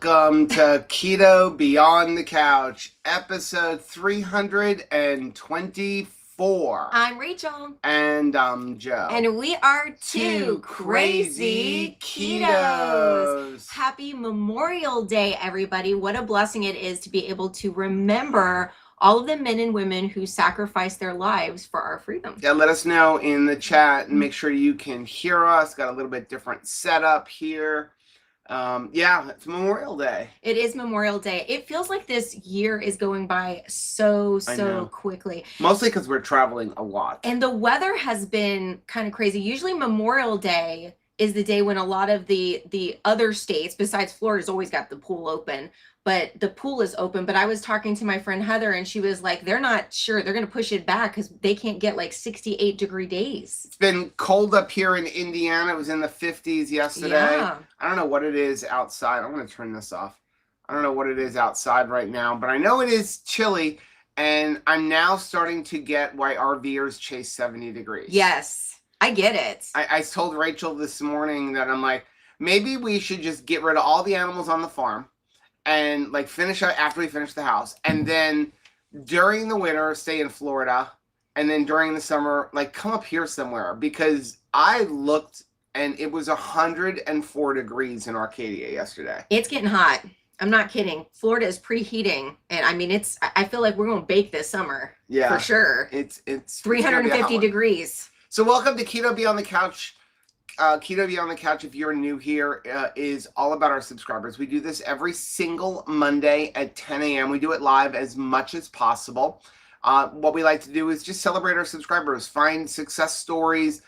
Welcome to Keto Beyond the Couch, episode 324. I'm Rachel. And I'm Joe. And we are two crazy ketos. Happy Memorial Day, everybody. What a blessing it is to be able to remember all of the men and women who sacrificed their lives for our freedom. Yeah, let us know in the chat and make sure you can hear us. Got a little bit different setup here. Yeah, it's Memorial Day. It is Memorial Day. It feels like this year is going by so quickly. Mostly because we're traveling a lot. And the weather has been kind of crazy. Usually Memorial Day is the day when a lot of the other states, besides Florida's always got the pool open, but the pool is open. But I was talking to my friend Heather and she was like, they're not sure. They're going to push it back because they can't get like 68-degree days. It's been cold up here in Indiana. It was in the 50s yesterday. Yeah. I don't know what it is outside. I'm going to turn this off. I don't know what it is outside right now, but I know it is chilly. And I'm now starting to get why RVers chase 70 degrees. Yes, I get it. I told Rachel this morning that I'm like, maybe we should just get rid of all the animals on the farm and like finish after we finish the house. And then during the winter, stay in Florida. And then during the summer, like come up here somewhere, because I looked and it was 104 degrees in Arcadia yesterday. It's getting hot. I'm not kidding. Florida is preheating. And I mean, I feel like we're going to bake this summer. Yeah. For sure. It's 350 degrees. So welcome to Keto Beyond the Couch. Keto Beyond the Couch, if you're new here, is all about our subscribers. We do this every single Monday at 10 a.m. We do it live as much as possible. What we like to do is just celebrate our subscribers, find success stories,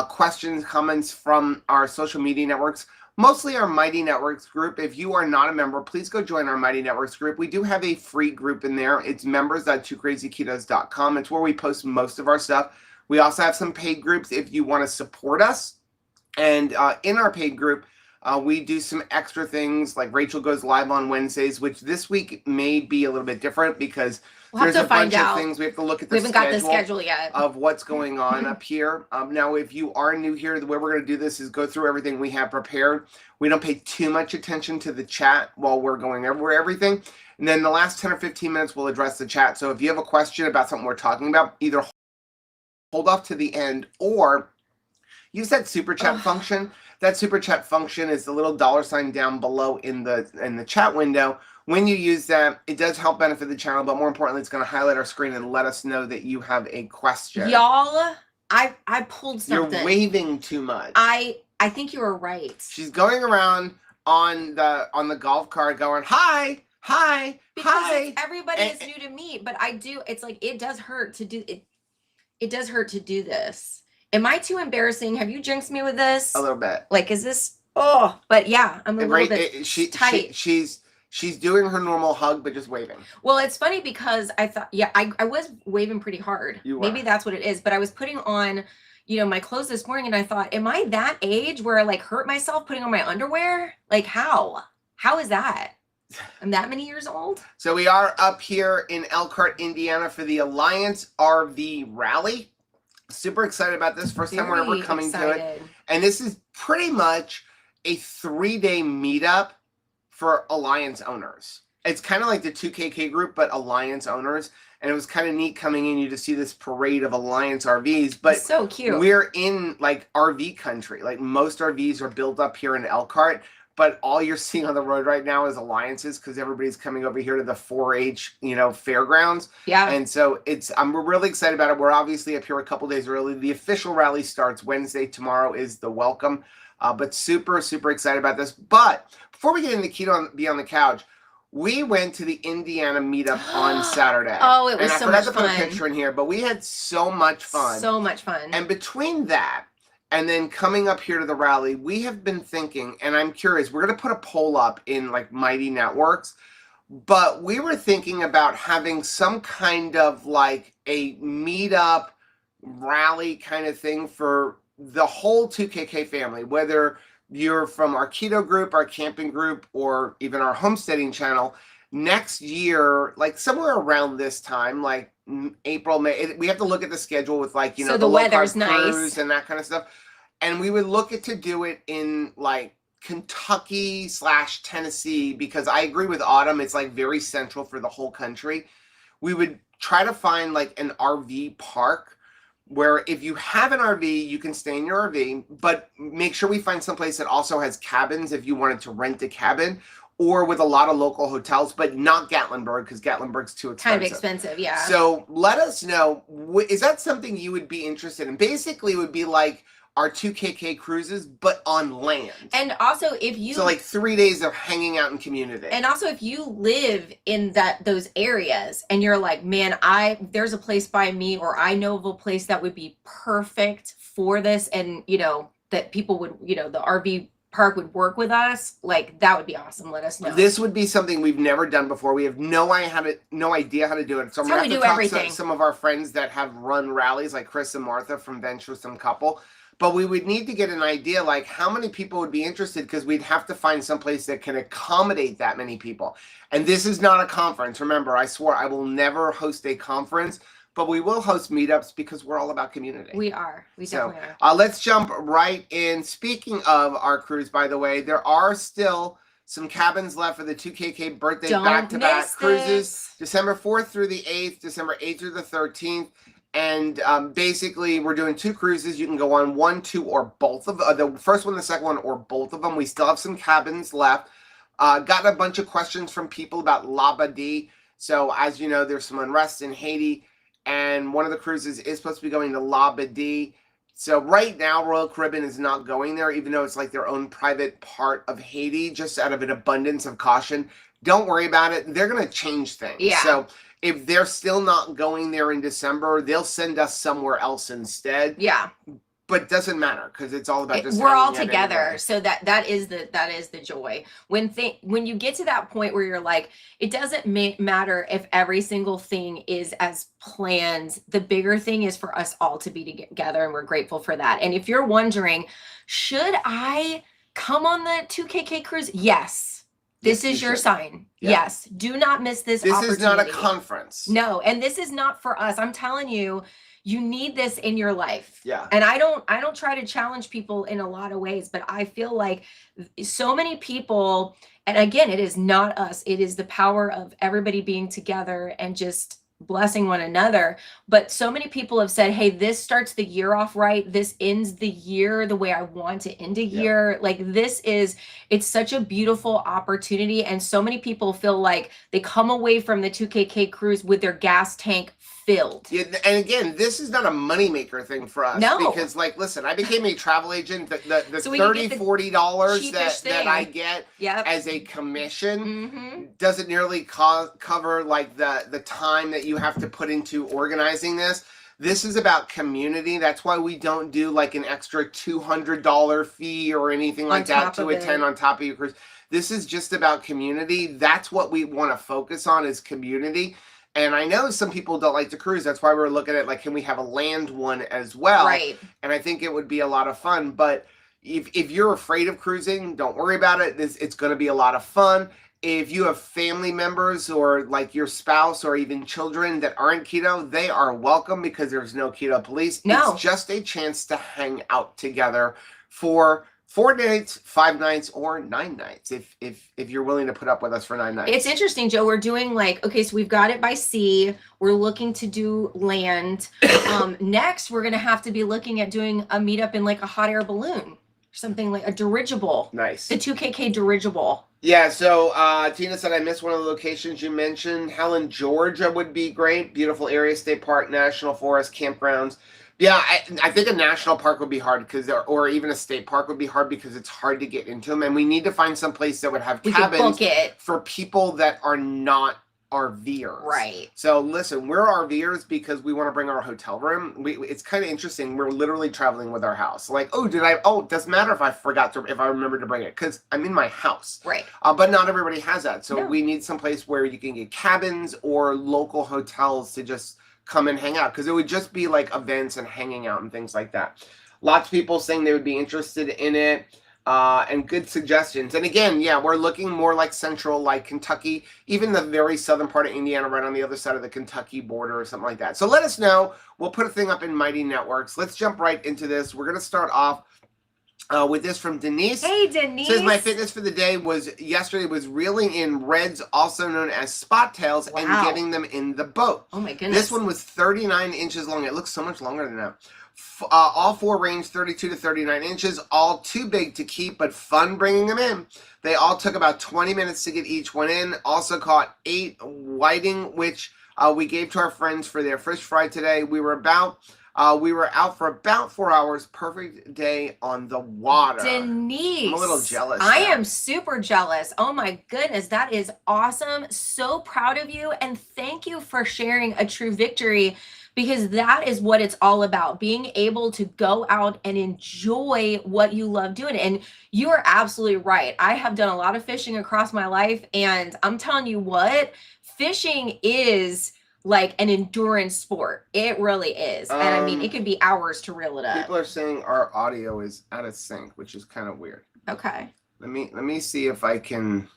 questions, comments from our social media networks, mostly our Mighty Networks group. If you are not a member, please go join our Mighty Networks group. We do have a free group in there. It's members.twocrazyketos.com. It's where we post most of our stuff. We also have some paid groups if you want to support us. And in our paid group, we do some extra things, like Rachel goes live on Wednesdays, which this week may be a little bit different because there's a bunch of things. We have to look at the schedule. We haven't got the schedule yet of what's going on up here. Now, if you are new here, the way we're going to do this is go through everything we have prepared. We don't pay too much attention to the chat while we're going over everything. And then the last 10 or 15 minutes, we'll address the chat. So if you have a question about something we're talking about, either hold off to the end or use that super chat function. That super chat function is the little $ down below in the chat window. When you use that, it does help benefit the channel, but more importantly, it's going to highlight our screen and let us know that you have a question. Y'all, I pulled something. You're waving too much. I think you were right. She's going around on the golf cart going, hi, hi, because hi. Everybody is new to me, but it's like it does hurt to do it. It does hurt to do this. Am I too embarrassing? Have you jinxed me with this? A little bit. Like, is this? Oh, but yeah, I'm a little bit tight. She's doing her normal hug, but just waving. Well, it's funny because I thought, yeah, I was waving pretty hard. You were. Maybe that's what it is. But I was putting on, my clothes this morning, and I thought, am I that age where I like hurt myself putting on my underwear? Like, how? How is that? I'm that many years old. So we are up here in Elkhart, Indiana for the Alliance RV Rally. Super excited about this. First time we're ever coming to it. And this is pretty much a 3-day meetup for Alliance owners. It's kind of like the 2KK group, but Alliance owners. And it was kind of neat coming in you to see this parade of Alliance RVs. But it's so cute. We're in like RV country. Like most RVs are built up here in Elkhart. But all you're seeing on the road right now is Alliances because everybody's coming over here to the 4-H, fairgrounds. Yeah. And so we're really excited about it. We're obviously up here a couple days early. The official rally starts Wednesday. Tomorrow is the welcome. But super, super excited about this. But before we get into Keto Beyond the Couch, we went to the Indiana meetup on Saturday. Oh, it was so much fun. I forgot to put a picture in here, but we had so much fun. So much fun. And between that, and then coming up here to the rally, we have been thinking, and I'm curious, we're going to put a poll up in like Mighty Networks, but we were thinking about having some kind of like a meetup rally kind of thing for the whole 2KK family, whether you're from our keto group, our camping group, or even our homesteading channel. Next year, like somewhere around this time, like April, May, we have to look at the schedule with like, so the weather's nice and that kind of stuff. And we would look at to do it in like Kentucky / Tennessee, because I agree with Autumn, it's like very central for the whole country. We would try to find like an RV park where if you have an RV, you can stay in your RV, but make sure we find someplace that also has cabins if you wanted to rent a cabin, or with a lot of local hotels, but not Gatlinburg, because Gatlinburg's too expensive. Kind of expensive, yeah. So let us know, is that something you would be interested in? Basically, it would be like our 2KK cruises, but on land. And also, if you so like 3 days of hanging out in community. And also, if you live in those areas and you're like, man, there's a place by me, or I know of a place that would be perfect for this, and that people would, the RV park would work with us, like that would be awesome. Let us know. This would be something we've never done before. We have no idea how to do it. So I'm gonna have to talk to some of our friends that have run rallies, like Chris and Martha from Venturesome Couple. But we would need to get an idea, like how many people would be interested, because we'd have to find someplace that can accommodate that many people. And this is not a conference. Remember, I swore I will never host a conference, but we will host meetups because we're all about community. We are. We definitely are. Let's jump right in. Speaking of our cruise, by the way, there are still some cabins left for the 2KK birthday back-to-back cruises. December 4th through the 8th, December 8th through the 13th. And basically, we're doing 2 cruises. You can go on 1, 2, or both of the first one, the second one, or both of them. We still have some cabins left. Got a bunch of questions from people about Labadee. So as you know, there's some unrest in Haiti, and one of the cruises is supposed to be going to Labadee. So right now, Royal Caribbean is not going there, even though it's like their own private part of Haiti, just out of an abundance of caution. Don't worry about it. They're going to change things. Yeah. So if they're still not going there in December, they'll send us somewhere else instead. Yeah. But it doesn't matter, because it's all about just we're all together. Anyway. So that is the joy. When you get to that point where you're like, it doesn't matter if every single thing is as planned. The bigger thing is for us all to be together, and we're grateful for that. And if you're wondering, should I come on the 2KK cruise? Yes. This is your sign. Yeah. Yes. Do not miss this opportunity. This is not a conference. No, and this is not for us. I'm telling you, you need this in your life. Yeah. And I don't try to challenge people in a lot of ways, but I feel like so many people, and again, it is not us. It is the power of everybody being together and just blessing one another. But so many people have said, hey, this starts the year off right. This ends the year the way I want to end a year. Like it's such a beautiful opportunity. And so many people feel like they come away from the 2KK cruise with their gas tank filled. Yeah, and again, this is not a moneymaker thing for us. No. Because, like, listen, I became a travel agent. The so $30, $40 that I get as a commission doesn't nearly cover, like, the time that you have to put into organizing this. This is about community. That's why we don't do, like, an extra $200 fee or anything like that to attend on top of your cruise. This is just about community. That's what we want to focus on, is community. And I know some people don't like to cruise. That's why we're looking at, like, can we have a land one as well? Right. And I think it would be a lot of fun. But if you're afraid of cruising, don't worry about it. It's going to be a lot of fun. If you have family members or, like, your spouse or even children that aren't keto, they are welcome, because there's no keto police. No. It's just a chance to hang out together for 4 nights, 5 nights, or 9 nights, if you're willing to put up with us for 9 nights. It's interesting, Joe. We're doing, like, okay, so we've got it by sea. We're looking to do land. Next, we're going to have to be looking at doing a meetup in, like, a hot air balloon, something like a dirigible. Nice. The 2KK dirigible. Yeah, so Tina said, I missed one of the locations you mentioned. Helen, Georgia would be great. Beautiful area, state park, national forest, campgrounds. Yeah, I think a national park would be hard, or even a state park would be hard, because it's hard to get into them. And we need to find some place that would have cabins for people that are not RVers. Right. So listen, we're RVers because we want to bring our hotel room. It's kind of interesting. We're literally traveling with our house. Like, it doesn't matter if I remember to bring it, because I'm in my house. Right. But not everybody has that. So we need some place where you can get cabins or local hotels to just come and hang out, because it would just be like events and hanging out and things like that. Lots of people saying they would be interested in it, and good suggestions. And again, yeah, we're looking more like central, like Kentucky, even the very southern part of Indiana, right on the other side of the Kentucky border or something like that. So let us know. We'll put a thing up in Mighty Networks. Let's jump right into this. We're going to start off with this from Denise. Hey, Denise. Says my fitness for the day was yesterday was reeling in reds, also known as spot tails, and getting them in the boat. Oh my goodness. This one was 39 inches long. It looks so much longer than that. All four range 32 to 39 inches, all too big to keep, but fun bringing them in. They all took about 20 minutes to get each one in. Also caught 8 whiting, which we gave to our friends for their fish fry today. We were out for about 4 hours. Perfect day on the water. Denise. I'm a little jealous. I am super jealous. Oh my goodness. That is awesome. So proud of you. And thank you for sharing a true victory, because that is what it's all about. Being able to go out and enjoy what you love doing. And you are absolutely right. I have done a lot of fishing across my life. And I'm telling you what, fishing is like an endurance sport. It really is. And I mean, it could be hours to reel it up. People are saying our audio is out of sync, which is kind of weird. Okay. Let me see if I can.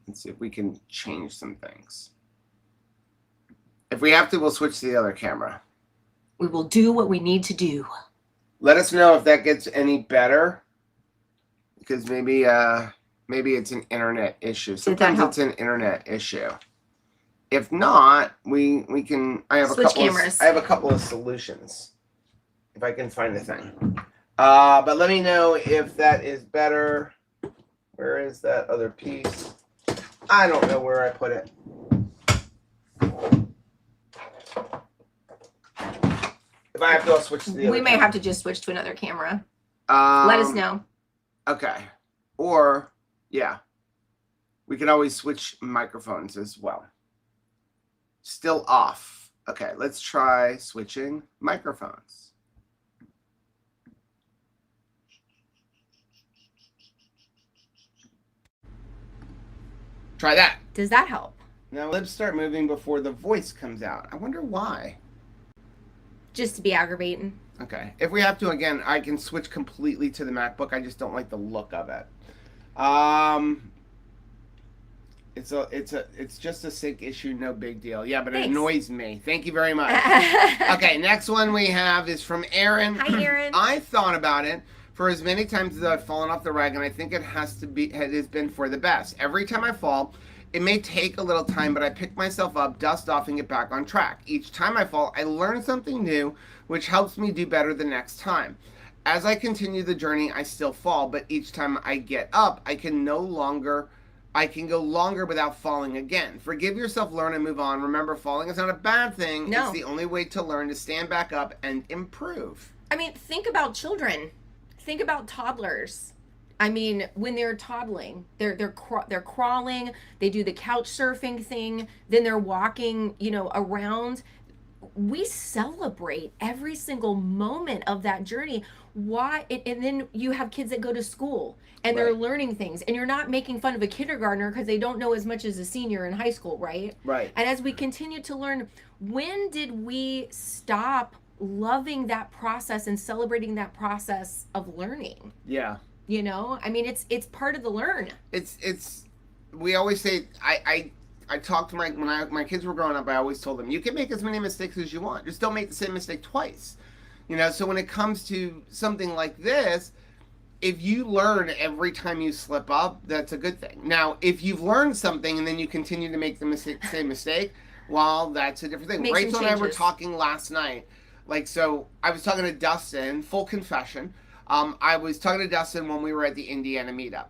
Let's see if we can change some things. If we have to, we'll switch to the other camera. We will do what we need to do. Let us know if that gets any better, because maybe it's an internet issue. Sometimes it's an internet issue. If not, we can. I have Switch a couple. Cameras. I have a couple of solutions, if I can find the thing. But let me know if that is better. Where is that other piece? I don't know where I put it. If I have to, I'll switch to the other. We may have to just switch to another camera. camera. Let us know. Okay. Or, yeah. We can always switch microphones as well. Still off. Okay, let's try switching microphones. Try that. Does that help? Now lips start moving before the voice comes out. I wonder why. Just to be aggravating. Okay. If we have to, again, I can switch completely to the MacBook. I just don't like the look of it. It's just a sync issue, no big deal. Yeah, but Thanks. It annoys me. Thank you very much. Okay, next one we have is from Aaron. Hi, Aaron. I thought about it for as many times as I've fallen off the wagon. I think it has been for the best. Every time I fall, it may take a little time, but I pick myself up, dust off, and get back on track. Each time I fall, I learn something new, which helps me do better the next time. As I continue the journey, I still fall, but each time I get up, I can go longer without falling again. Forgive yourself, learn, and move on. Remember, falling is not a bad thing. No. It's the only way to learn to stand back up and improve. I mean, think about children. Think about toddlers. I mean, when they're toddling, they're crawling, they do the couch surfing thing, then they're walking, around. We celebrate every single moment of that journey. Why? And then you have kids that go to school and they're learning things, and you're not making fun of a kindergartner because they don't know as much as a senior in high school, right? Right. And as we continue to learn, when did we stop loving that process and celebrating that process of learning? Yeah. I mean, it's part of the learn. We always say, I talked to when my kids were growing up, I always told them, you can make as many mistakes as you want. Just don't make the same mistake twice. So when it comes to something like this, if you learn every time you slip up, that's a good thing. Now, if you've learned something and then you continue to make the same mistake, well, that's a different thing. Rachel and I were talking last night. So I was talking to Dustin, full confession. I was talking to Dustin when we were at the Indiana meetup.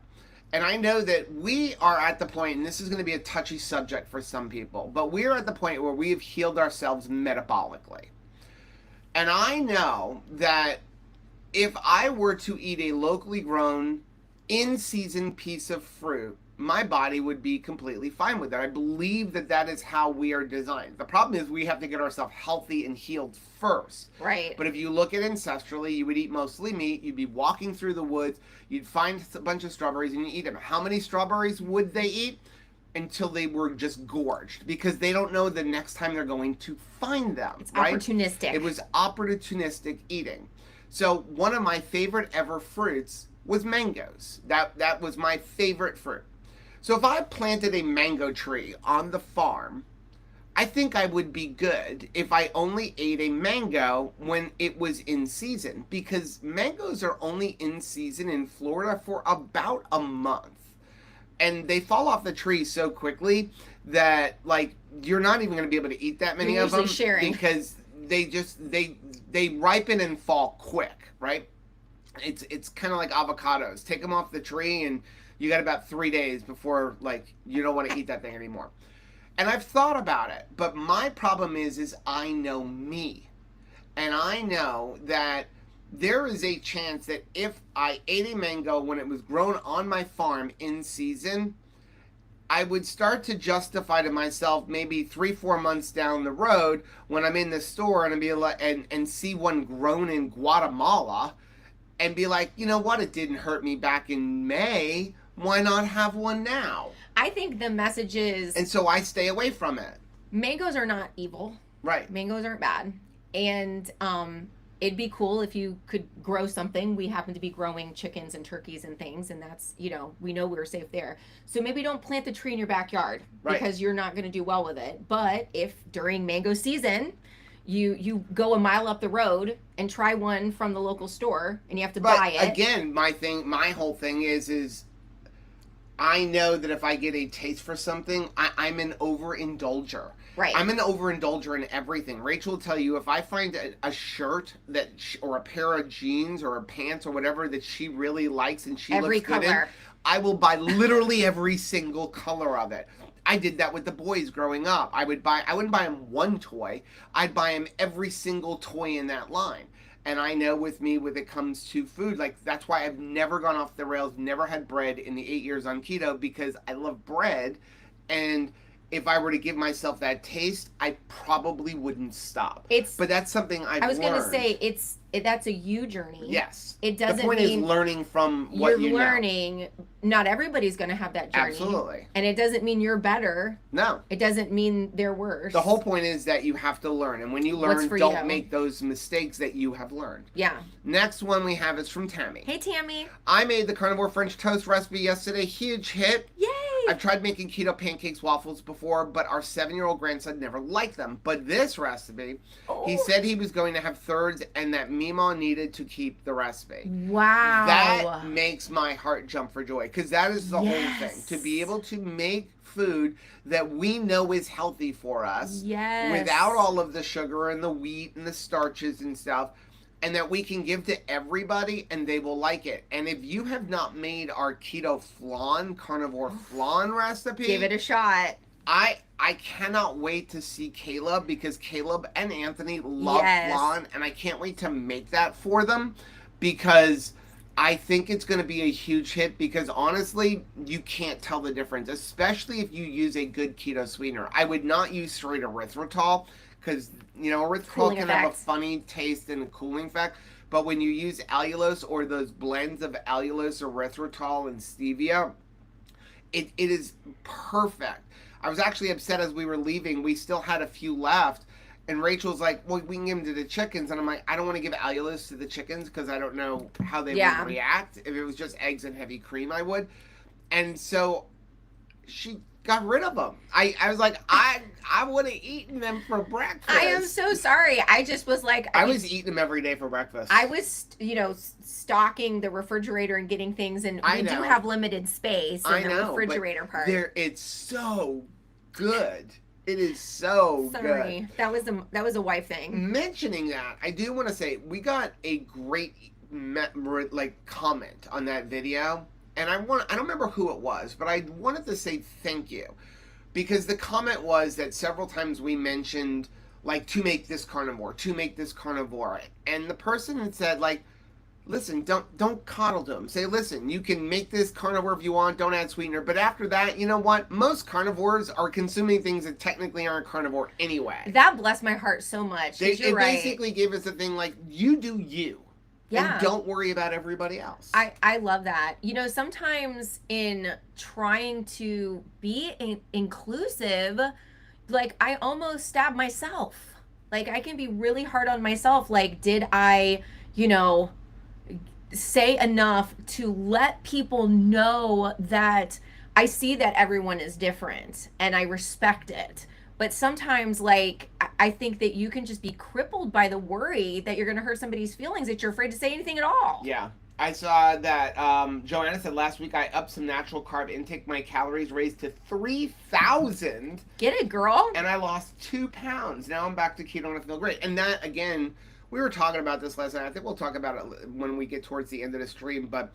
And I know that we are at the point, and this is going to be a touchy subject for some people, but we are at the point where we have healed ourselves metabolically. And I know that if I were to eat a locally grown, in-season piece of fruit, my body would be completely fine with it. I believe that is how we are designed. The problem is we have to get ourselves healthy and healed first. Right. But if you look at ancestrally, you would eat mostly meat. You'd be walking through the woods. You'd find a bunch of strawberries and you eat them. How many strawberries would they eat? Until they were just gorged, because they don't know the next time they're going to find them. It's opportunistic. It was opportunistic eating. So one of my favorite ever fruits was mangoes. That was my favorite fruit. So if I planted a mango tree on the farm, I think I would be good if I only ate a mango when it was in season, because mangoes are only in season in Florida for about a month. And they fall off the tree so quickly that like you're not even going to be able to eat that many You're of them usually sharing. because they ripen and fall quick, right? It's kind of like avocados. Take them off the tree and you got about 3 days before like you don't want to eat that thing anymore. And I've thought about it, but my problem is I know me. And I know that there is a chance that if I ate a mango when it was grown on my farm in season, I would start to justify to myself maybe 3-4 months down the road when I'm in the store and be like, and see one grown in Guatemala and be like, you know what, it didn't hurt me back in May. Why not have one now? I think the message is, And so I stay away from it. mangoes are not evil. Right. Mangoes aren't bad. And it'd be cool if you could grow something. We happen to be growing chickens and turkeys and things, and that's, we know we're safe there. So maybe don't plant the tree in your backyard because you're not going to do well with it. But if during mango season, you go a mile up the road and try one from the local store and you have to buy it. Again, my whole thing is I know that if I get a taste for something, I'm an overindulger. Right. I'm an overindulger in everything. Rachel will tell you if I find a shirt or a pair of jeans or a pants or whatever that she really likes and she Every looks good color. in, I will buy literally every single color of it. I did that with the boys growing up. I wouldn't buy them one toy. I'd buy them every single toy in that line. And I know with me, when it comes to food, like that's why I've never gone off the rails, never had bread in the 8 years on keto, because I love bread. And if I were to give myself that taste, I probably wouldn't stop. But that's something I was going to say, that's a you journey. Yes. It doesn't The point mean is learning from what you're you learning. know. Not everybody's going to have that journey. Absolutely. And it doesn't mean you're better. No. It doesn't mean they're worse. The whole point is that you have to learn. And when you learn, don't make those mistakes that you have learned. Yeah. Next one we have is from Tammy. Hey, Tammy. I made the carnivore French toast recipe yesterday. Huge hit. Yay. I've tried making keto pancakes, waffles before, but our 7-year-old grandson never liked them. But this recipe, he said he was going to have thirds and that Mima needed to keep the recipe. Wow. That makes my heart jump for joy, because that is the whole thing. To be able to make food that we know is healthy for us without all of the sugar and the wheat and the starches and stuff, and that we can give to everybody and they will like it. And if you have not made our keto flan, carnivore flan recipe, give it a shot. I cannot wait to see Caleb, because Caleb and Anthony love flan, and I can't wait to make that for them, because I think it's going to be a huge hit, because honestly, you can't tell the difference, especially if you use a good keto sweetener. I would not use straight erythritol, because, erythritol can have a funny taste and a cooling effect. But when you use allulose or those blends of allulose, erythritol, and stevia, it is perfect. I was actually upset as we were leaving. We still had a few left. And Rachel's like, well, we can give them to the chickens. And I'm like, I don't want to give allulose to the chickens because I don't know how they would react. If it was just eggs and heavy cream, I would. And so she got rid of them. I was like, I would have eaten them for breakfast. I am so sorry. I just was like, I was eating them every day for breakfast. I was, stocking the refrigerator and getting things, and we do have limited space in the refrigerator part. It's so good. It is so sorry. good. That was a wife thing. Mentioning that, I do want to say we got a great comment on that video. And I don't remember who it was, but I wanted to say thank you, because the comment was that several times we mentioned to make this carnivore, and the person had said listen, don't coddle them. Say, listen, you can make this carnivore if you want, don't add sweetener, but after that, you know what? Most carnivores are consuming things that technically aren't carnivore anyway. That blessed my heart so much. It basically gave us a thing you do you. Yeah. And don't worry about everybody else. I love that. Sometimes in trying to be inclusive, I almost stab myself. I can be really hard on myself. Did I, say enough to let people know that I see that everyone is different and I respect it. But sometimes, like, I think that you can just be crippled by the worry that you're going to hurt somebody's feelings, that you're afraid to say anything at all. Yeah. I saw that Joanna said last week I upped some natural carb intake. My calories raised to 3,000. Get it, girl. And I lost 2 pounds. Now I'm back to keto and I feel great. And that, again, we were talking about this last night. I think we'll talk about it when we get towards the end of the stream. But,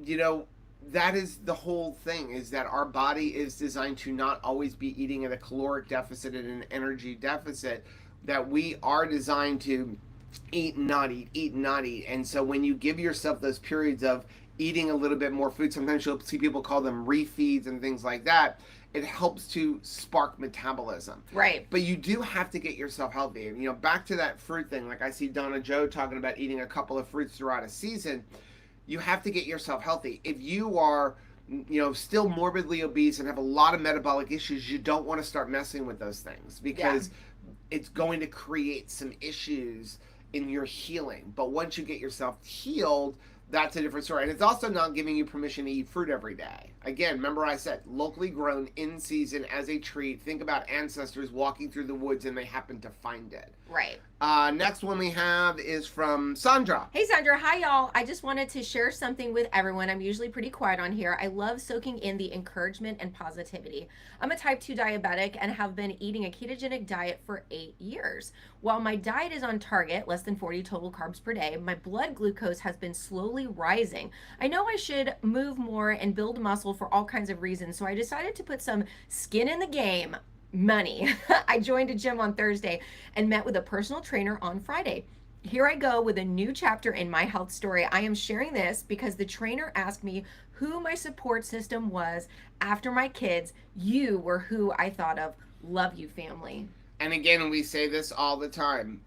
you know, that is the whole thing, is that our body is designed to not always be eating at a caloric deficit and an energy deficit, that we are designed to eat and not eat, eat and not eat. And so when you give yourself those periods of eating a little bit more food, sometimes you'll see people call them refeeds and things like that, it helps to spark metabolism. Right. But you do have to get yourself healthy. And, you know, back to that fruit thing, like I see Donna Joe talking about eating a couple of fruits throughout a season. You have to get yourself healthy. If you are, you know, still morbidly obese and have a lot of metabolic issues, you don't want to start messing with those things, because it's going to create some issues in your healing. But once you get yourself healed, that's a different story. And it's also not giving you permission to eat fruit every day. Again, remember I said locally grown, in season, as a treat. Think about ancestors walking through the woods and they happen to find it. Right. Next one we have is from Sandra. Hey Sandra, hi y'all. I just wanted to share something with everyone. I'm usually pretty quiet on here. I love soaking in the encouragement and positivity. I'm a type 2 diabetic and have been eating a ketogenic diet for 8 years. While my diet is on target, less than 40 total carbs per day, my blood glucose has been slowly rising. I know I should move more and build muscle for all kinds of reasons, so I decided to put some skin in the game. Money. I joined a gym on Thursday and met with a personal trainer on Friday. Here I go with a new chapter in my health story. I am sharing this because the trainer asked me who my support system was after my kids. You were who I thought of. Love you, family. And again, we say this all the time.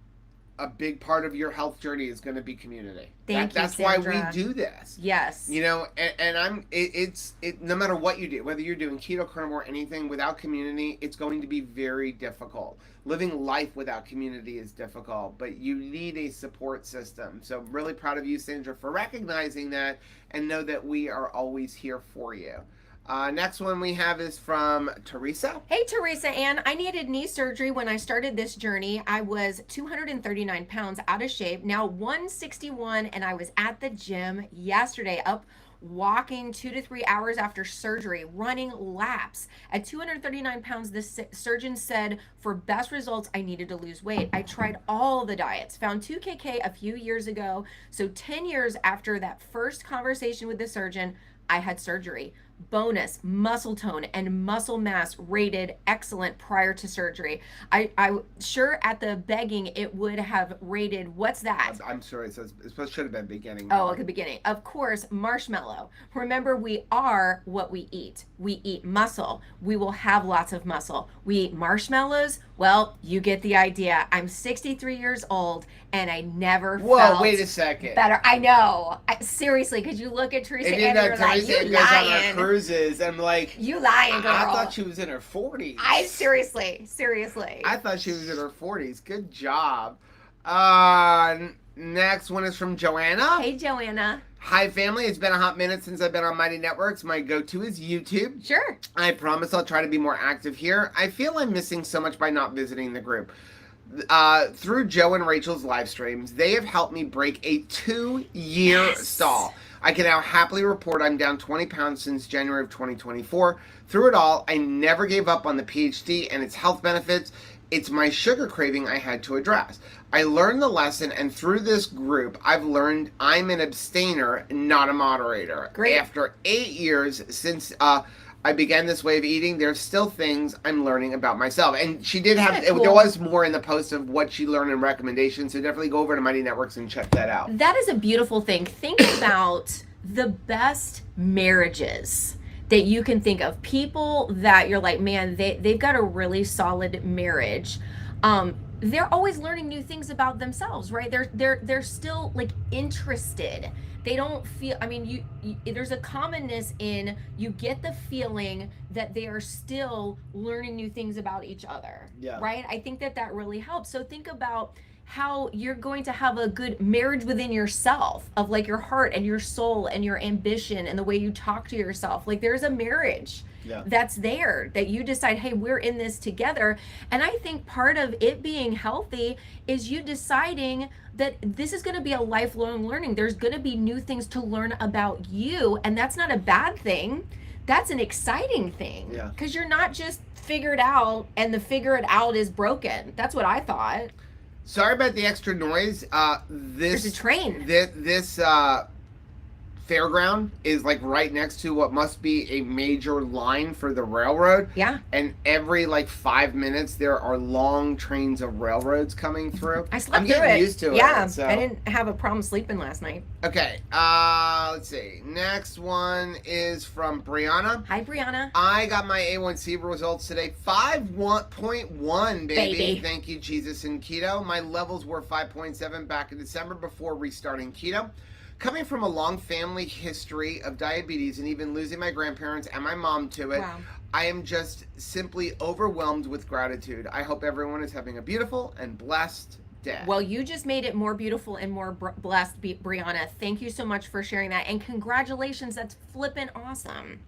A big part of your health journey is going to be community. That's why we do this. Yes. You know, and it's no matter what you do, whether you're doing keto, carnivore, anything, without community, it's going to be very difficult. Living life without community is difficult, but you need a support system. So I'm really proud of you, Sandra, for recognizing that, and know that we are always here for you. Next one we have is from Teresa. Hey, Teresa Ann. I needed knee surgery when I started this journey. I was 239 pounds out of shape, now 161, and I was at the gym yesterday, up walking 2 to 3 hours after surgery, running laps. At 239 pounds, the surgeon said for best results, I needed to lose weight. I tried all the diets, found 2KK a few years ago. So 10 years after that first conversation with the surgeon, I had surgery. Bonus, muscle tone and muscle mass rated excellent prior to surgery. I sure at the begging it would have rated, what's that? I'm sorry, it should have been beginning. Oh, at the beginning. Of course, marshmallow. Remember, we are what we eat. We eat muscle. We will have lots of muscle. We eat marshmallows. Well, you get the idea. I'm 63 years old and I never felt wait a second. better. I know. Seriously, because you look at Teresa and you're like, you lying. Cruises, I'm like, you lying, girl. I thought she was in her 40s. Seriously. I thought she was in her 40s. Good job. Next one is from Joanna. Hey, Joanna. Hi, family. It's been a hot minute since I've been on Mighty Networks. My go-to is YouTube. Sure. I promise I'll try to be more active here. I feel I'm missing so much by not visiting the group. Through Joe and Rachel's live streams, they have helped me break a 2-year stall. I can now happily report I'm down 20 pounds since January of 2024. Through it all, I never gave up on the PhD and its health benefits. It's my sugar craving I had to address. I learned the lesson, and through this group, I've learned I'm an abstainer, not a moderator. Great. After 8 years since I began this way of eating, there's still things I'm learning about myself. And she did have, cool. There was more in the post of what she learned and recommendations, so definitely go over to Mighty Networks and check that out. That is a beautiful thing. Think about the best marriages that you can think of. People that you're like, man, they've got a really solid marriage. They're always learning new things about themselves, right? They're still like interested. They don't feel, I mean, you there's a commonness in, you get the feeling that they are still learning new things about each other, yeah. Right? I think that really helps. So think about, how you're going to have a good marriage within yourself of like your heart and your soul and your ambition and the way you talk to yourself. Like there's a marriage that's there that you decide, hey, we're in this together. And I think part of it being healthy is you deciding that this is going to be a lifelong learning. There's going to be new things to learn about you, and that's not a bad thing. That's an exciting thing, because you're not just figured out and the figure it out is broken. That's what I thought. Sorry about the extra noise. There's a train. This fairground is like right next to what must be a major line for the railroad. Yeah. And every like 5 minutes there are long trains of railroads coming through. I slept I'm through getting it. used to it. Yeah. So. I didn't have a problem sleeping last night. Okay. Let's see. Next one is from Brianna. Hi, Brianna. I got my A1C results today. 5.1, baby. Thank you, Jesus and keto. My levels were 5.7 back in December before restarting keto. Coming from a long family history of diabetes and even losing my grandparents and my mom to it, I am just simply overwhelmed with gratitude. I hope everyone is having a beautiful and blessed day. Well, you just made it more beautiful and more blessed, Brianna. Thank you so much for sharing that. And congratulations. That's flippin' awesome.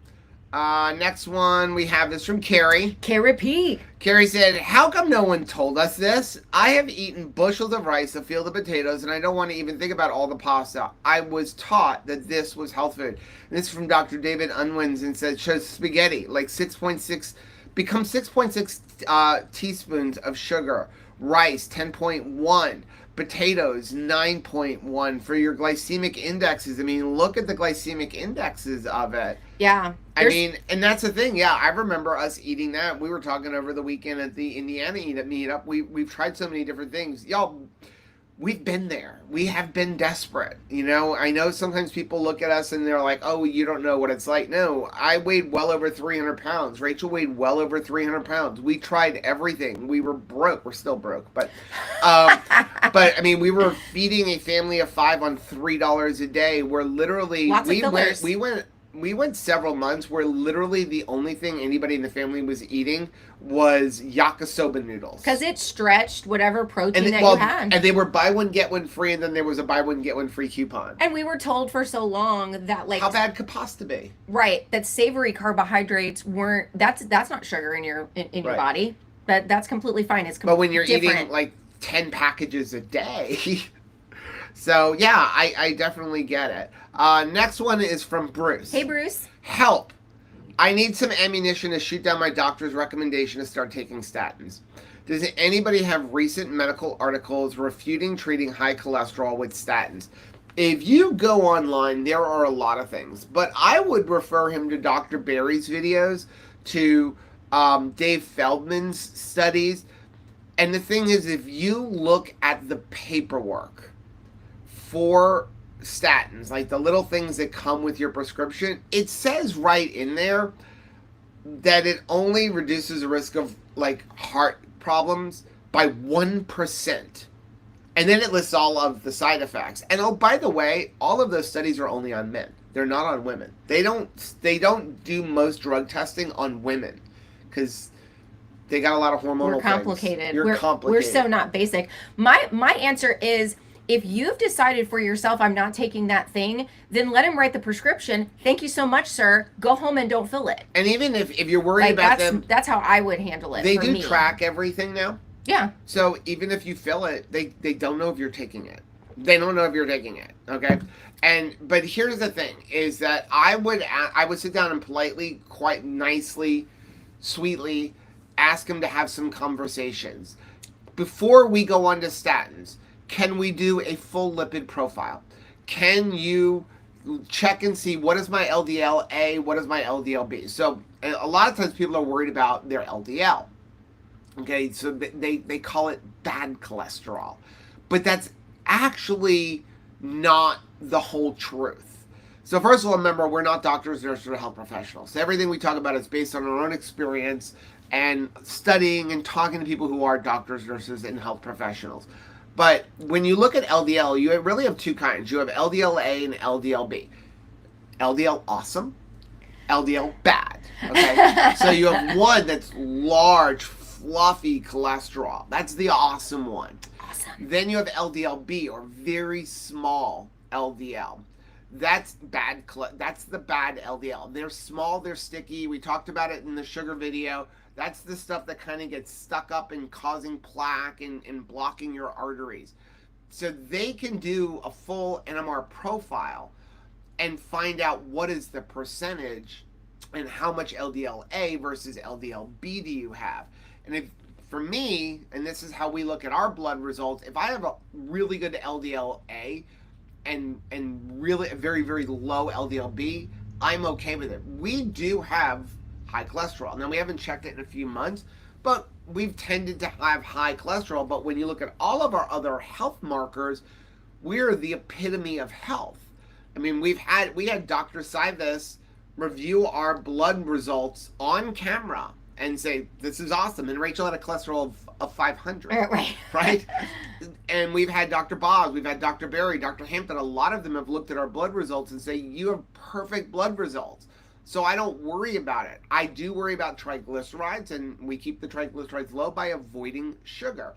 Next one we have is from Carrie. Carrie P. Carrie said, how come no one told us this? I have eaten bushels of rice, a field of potatoes, and I don't want to even think about all the pasta. I was taught that this was health food. And this is from Dr. David Unwins, and said, shows spaghetti, like 6.6, become 6.6 teaspoons of sugar. Rice, 10.1. Potatoes, 9.1 for your glycemic indexes. I mean, look at the glycemic indexes of it. Yeah. I mean, and that's the thing. Yeah, I remember us eating that. We were talking over the weekend at the Indiana meetup. We've tried so many different things. Y'all, we've been there. We have been desperate. You know, I know sometimes people look at us and they're like, oh, you don't know what it's like. No, I weighed well over 300 pounds. Rachel weighed well over 300 pounds. We tried everything. We were broke. We're still broke. But, but I mean, we were feeding a family of 5 on $3 a day. We're literally, we went several months where literally the only thing anybody in the family was eating was yakisoba noodles. Because it stretched whatever protein you had. And they were buy one, get one free, and then there was a buy one, get one free coupon. And we were told for so long that like... How bad could pasta be? Right. That savory carbohydrates weren't... That's not sugar in your your body. That's completely fine. It's But when you're eating like 10 packages a day... So, yeah, I definitely get it. Next one is from Bruce. Hey, Bruce. Help. I need some ammunition to shoot down my doctor's recommendation to start taking statins. Does anybody have recent medical articles refuting treating high cholesterol with statins? If you go online, there are a lot of things. But I would refer him to Dr. Berry's videos, to Dave Feldman's studies. And the thing is, if you look at the paperwork for statins, like the little things that come with your prescription, it says right in there that it only reduces the risk of like heart problems by 1%. And then it lists all of the side effects. And oh, by the way, all of those studies are only on men. They're not on women. They don't do most drug testing on women because they got a lot of hormonal We're complicated. Things. We're complicated. We're so not basic. My answer is, if you've decided for yourself, I'm not taking that thing, then let him write the prescription. Thank you so much, sir. Go home and don't fill it. And even if you're worried about them... That's how I would handle it. They do track everything now. Yeah. So even if you fill it, they don't know if you're taking it. They don't know if you're taking it. Okay? But here's the thing, is that I would sit down and politely, quite nicely, sweetly, ask him to have some conversations. Before we go on to statins, can we do a full lipid profile? Can you check and see what is my LDL A, what is my LDL B? So a lot of times people are worried about their LDL. Okay, so they call it bad cholesterol. But that's actually not the whole truth. So first of all, remember, we're not doctors, nurses, or health professionals. So everything we talk about is based on our own experience and studying and talking to people who are doctors, nurses, and health professionals. But when you look at LDL, you really have two kinds. You have LDL-A and LDL-B. LDL awesome, LDL bad. Okay, so you have one that's large, fluffy cholesterol. That's the awesome one. awesome. Then you have LDLB, or very small LDL. That's bad. That's the bad LDL. They're small, they're sticky. We talked about it in the sugar video. That's the stuff that kind of gets stuck up and causing plaque and blocking your arteries. So they can do a full NMR profile and find out what is the percentage and how much LDLA versus LDLB do you have. And if, for me, and this is how we look at our blood results, if I have a really good LDLA and really a very, very low LDLB, I'm okay with it. We do have high cholesterol. Now, we haven't checked it in a few months, but we've tended to have high cholesterol. But when you look at all of our other health markers, we're the epitome of health. I mean, we had Dr. Sivis review our blood results on camera and say, this is awesome. And Rachel had a cholesterol of 500, right? And we've had Dr. Boz, we've had Dr. Berry, Dr. Hampton. A lot of them have looked at our blood results and say, you have perfect blood results. So I don't worry about it. I do worry about triglycerides, and we keep the triglycerides low by avoiding sugar.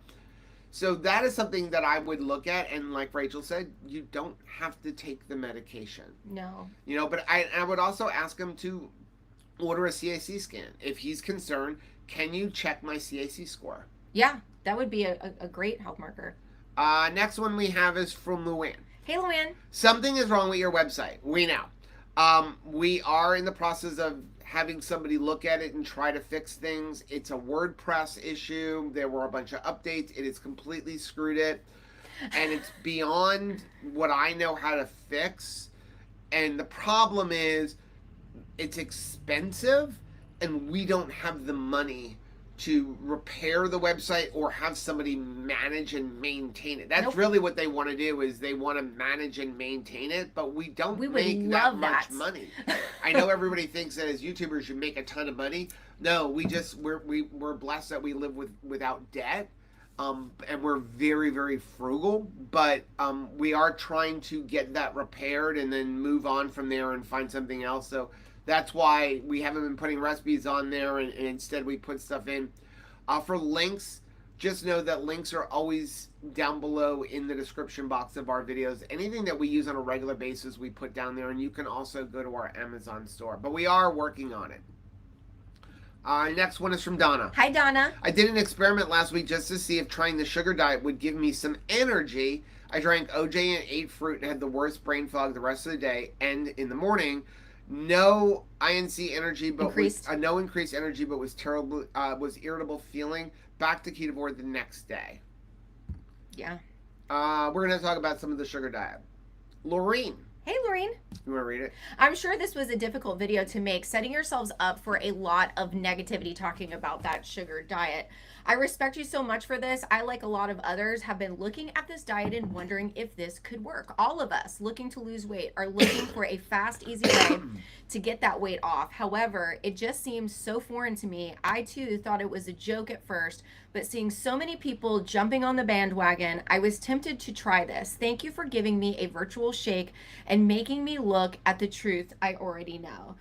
So that is something that I would look at, and like Rachel said, you don't have to take the medication. No. You know, but I would also ask him to order a CAC scan. If he's concerned, can you check my CAC score? Yeah, that would be a great health marker. Next one we have is from Luann. Hey, Luann. Something is wrong with your website. We know. We are in the process of having somebody look at it and try to fix things. It's a WordPress issue. There were a bunch of updates. It has completely screwed it. And it's beyond what I know how to fix. And the problem is it's expensive and we don't have the money to repair the website or have somebody manage and maintain it. That's really what they want to do, is they want to manage and maintain it, but we don't make that much money. I know everybody thinks that as YouTubers you make a ton of money. No, we're blessed that we live without debt. And we're very, very frugal, but we are trying to get that repaired and then move on from there and find something else. So that's why we haven't been putting recipes on there, and instead we put stuff in. For links, just know that links are always down below in the description box of our videos. Anything that we use on a regular basis, we put down there, and you can also go to our Amazon store. But we are working on it. Next one is from Donna. Hi, Donna. I did an experiment last week just to see if trying the sugar diet would give me some energy. I drank OJ and ate fruit and had the worst brain fog the rest of the day and in the morning. No INC energy, but no increased energy, but was terrible. Was irritable feeling. Back to ketovore the next day. Yeah. We're gonna talk about some of the sugar diet. Laureen. Hey, Laureen. You want to read it? I'm sure this was a difficult video to make, setting yourselves up for a lot of negativity talking about that sugar diet. I respect you so much for this. I, like a lot of others, have been looking at this diet and wondering if this could work. All of us looking to lose weight are looking for a fast, easy way to get that weight off. However, it just seems so foreign to me. I too thought it was a joke at first, but seeing so many people jumping on the bandwagon, I was tempted to try this. Thank you for giving me a virtual shake and making me look at the truth I already know.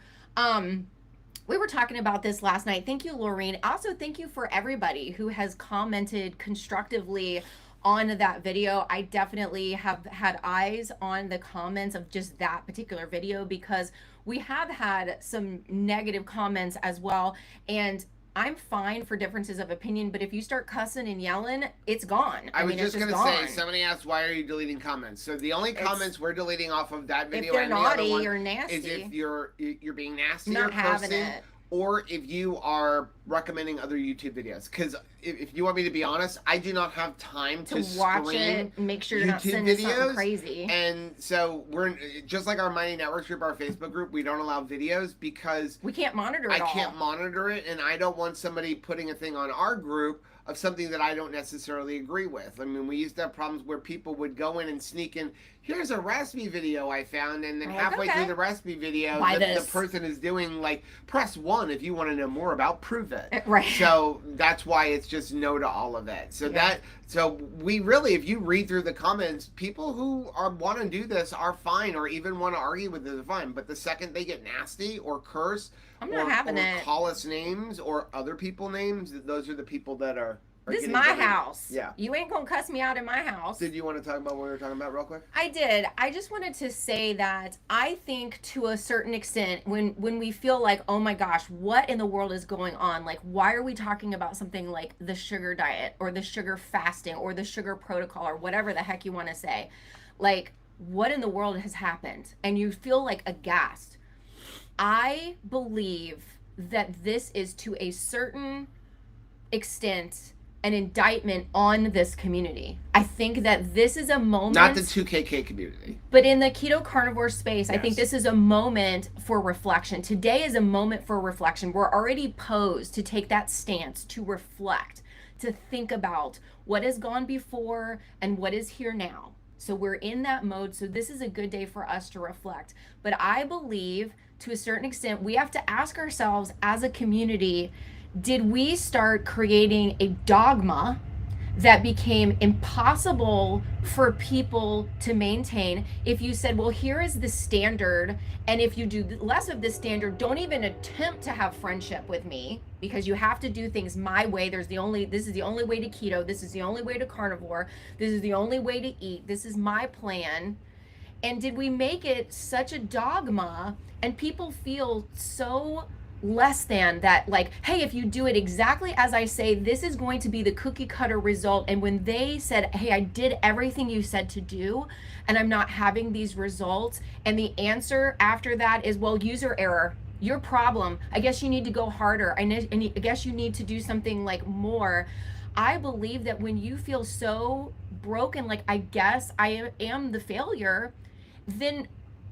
We were talking about this last night. Thank you, Laureen. Also, thank you for everybody who has commented constructively on that video. I definitely have had eyes on the comments of just that particular video, because we have had some negative comments as well. And I'm fine for differences of opinion, but if you start cussing and yelling, it's gone. I was just going to say, somebody asked, why are you deleting comments? So the only comments we're deleting off of that video, if they're naughty or nasty, is if you're being nasty not or having cursing, it, or if you are recommending other YouTube videos. Because if you want me to be honest, I do not have time to watch it and make sure you're not sending something crazy. And so we're just like our Mighty Networks group, our Facebook group, we don't allow videos because we can't monitor it. I can't monitor it, and I don't want somebody putting a thing on our group of something that I don't necessarily agree with. I mean, we used to have problems where people would go in and sneak in, here's a recipe video I found, and then halfway through the recipe video, the person is doing like, press 1 if you want to know more about, prove it. Right. So that's why it's just no to all of it. So so we really, if you read through the comments, people who want to do this are fine, or even want to argue with it are fine. But the second they get nasty or curse, I'm not having it. Call us names or other people names, those are the people that are Or This is getting my delivered. house. Yeah. You ain't gonna cuss me out in my house. Did you want to talk about what we were talking about real quick? I did. I just wanted to say that I think to a certain extent when we feel like, oh my gosh, what in the world is going on? Like, why are we talking about something like the sugar diet or the sugar fasting or the sugar protocol or whatever the heck you want to say? Like, what in the world has happened? And you feel like aghast. I believe that this is to a certain extent an indictment on this community. I think that this is a moment, not the 2KK community, but in the keto carnivore space, yes. I think this is a moment for reflection. Today is a moment for reflection. We're already posed to take that stance, to reflect, to think about what has gone before and what is here now. So we're in that mode. So this is a good day for us to reflect. But I believe to a certain extent, we have to ask ourselves as a community, did we start creating a dogma that became impossible for people to maintain? If you said, well, here is the standard, and if you do less of this standard, don't even attempt to have friendship with me because you have to do things my way. This is the only way to keto. This is the only way to carnivore. This is the only way to eat. This is my plan. And did we make it such a dogma and people feel so less than that, like, hey, if you do it exactly as I say, this is going to be the cookie cutter result. And when they said, hey, I did everything you said to do and I'm not having these results, and the answer after that is, well, user error, your problem, I guess you need to go harder, I guess you need to do something like more. I believe that when you feel so broken, like, I guess I am the failure, then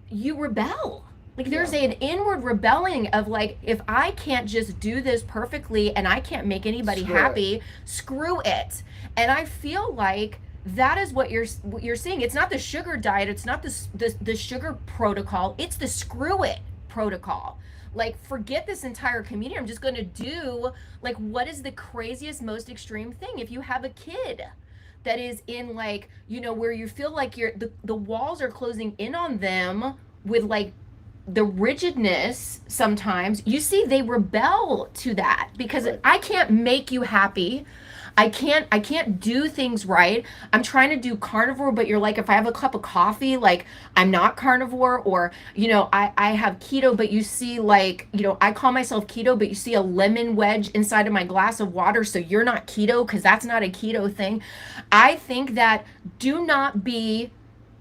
you rebel. Like, there's an inward rebelling of, like, if I can't just do this perfectly and I can't make anybody happy, screw it. And I feel like that is what you're seeing. It's not the sugar diet. It's not the sugar protocol. It's the screw it protocol. Like, forget this entire community. I'm just going to do, like, what is the craziest, most extreme thing? If you have a kid that is in, like, you know, where you feel like the walls are closing in on them with, like, the rigidness, sometimes you see they rebel to that because I can't make you happy. I can't do things right. I'm trying to do carnivore, but you're like, if I have a cup of coffee, like, I'm not carnivore. Or, you know, I have keto, but you see, like, you know, I call myself keto, but you see a lemon wedge inside of my glass of water, so you're not keto because that's not a keto thing. I think that do not be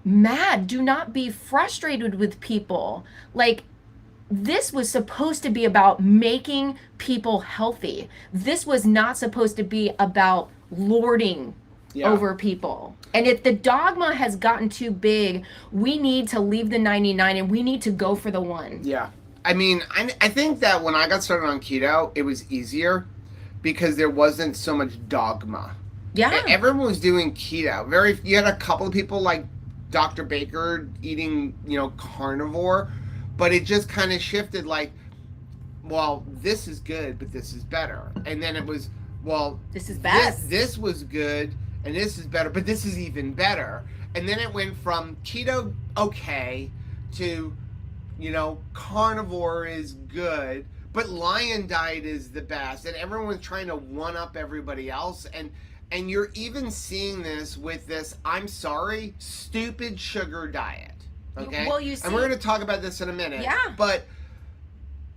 mad, do not be frustrated with people. Like, this was supposed to be about making people healthy. This was not supposed to be about lording over people. And if the dogma has gotten too big, we need to leave the 99 and we need to go for the one. Yeah. I mean, I think that when I got started on keto, it was easier because there wasn't so much dogma. Yeah. Everyone was doing keto. You had a couple of people like Dr. Baker eating, you know, carnivore, but it just kind of shifted, like, well, this is good, but this is better. And then it was, well, this is best. This was good, and this is better, but this is even better. And then it went from keto okay to, you know, carnivore is good, but lion diet is the best. And everyone's trying to one up everybody else. And you're even seeing this with this, I'm sorry, stupid sugar diet. Okay? Well, you see, and we're going to talk about this in a minute. Yeah. But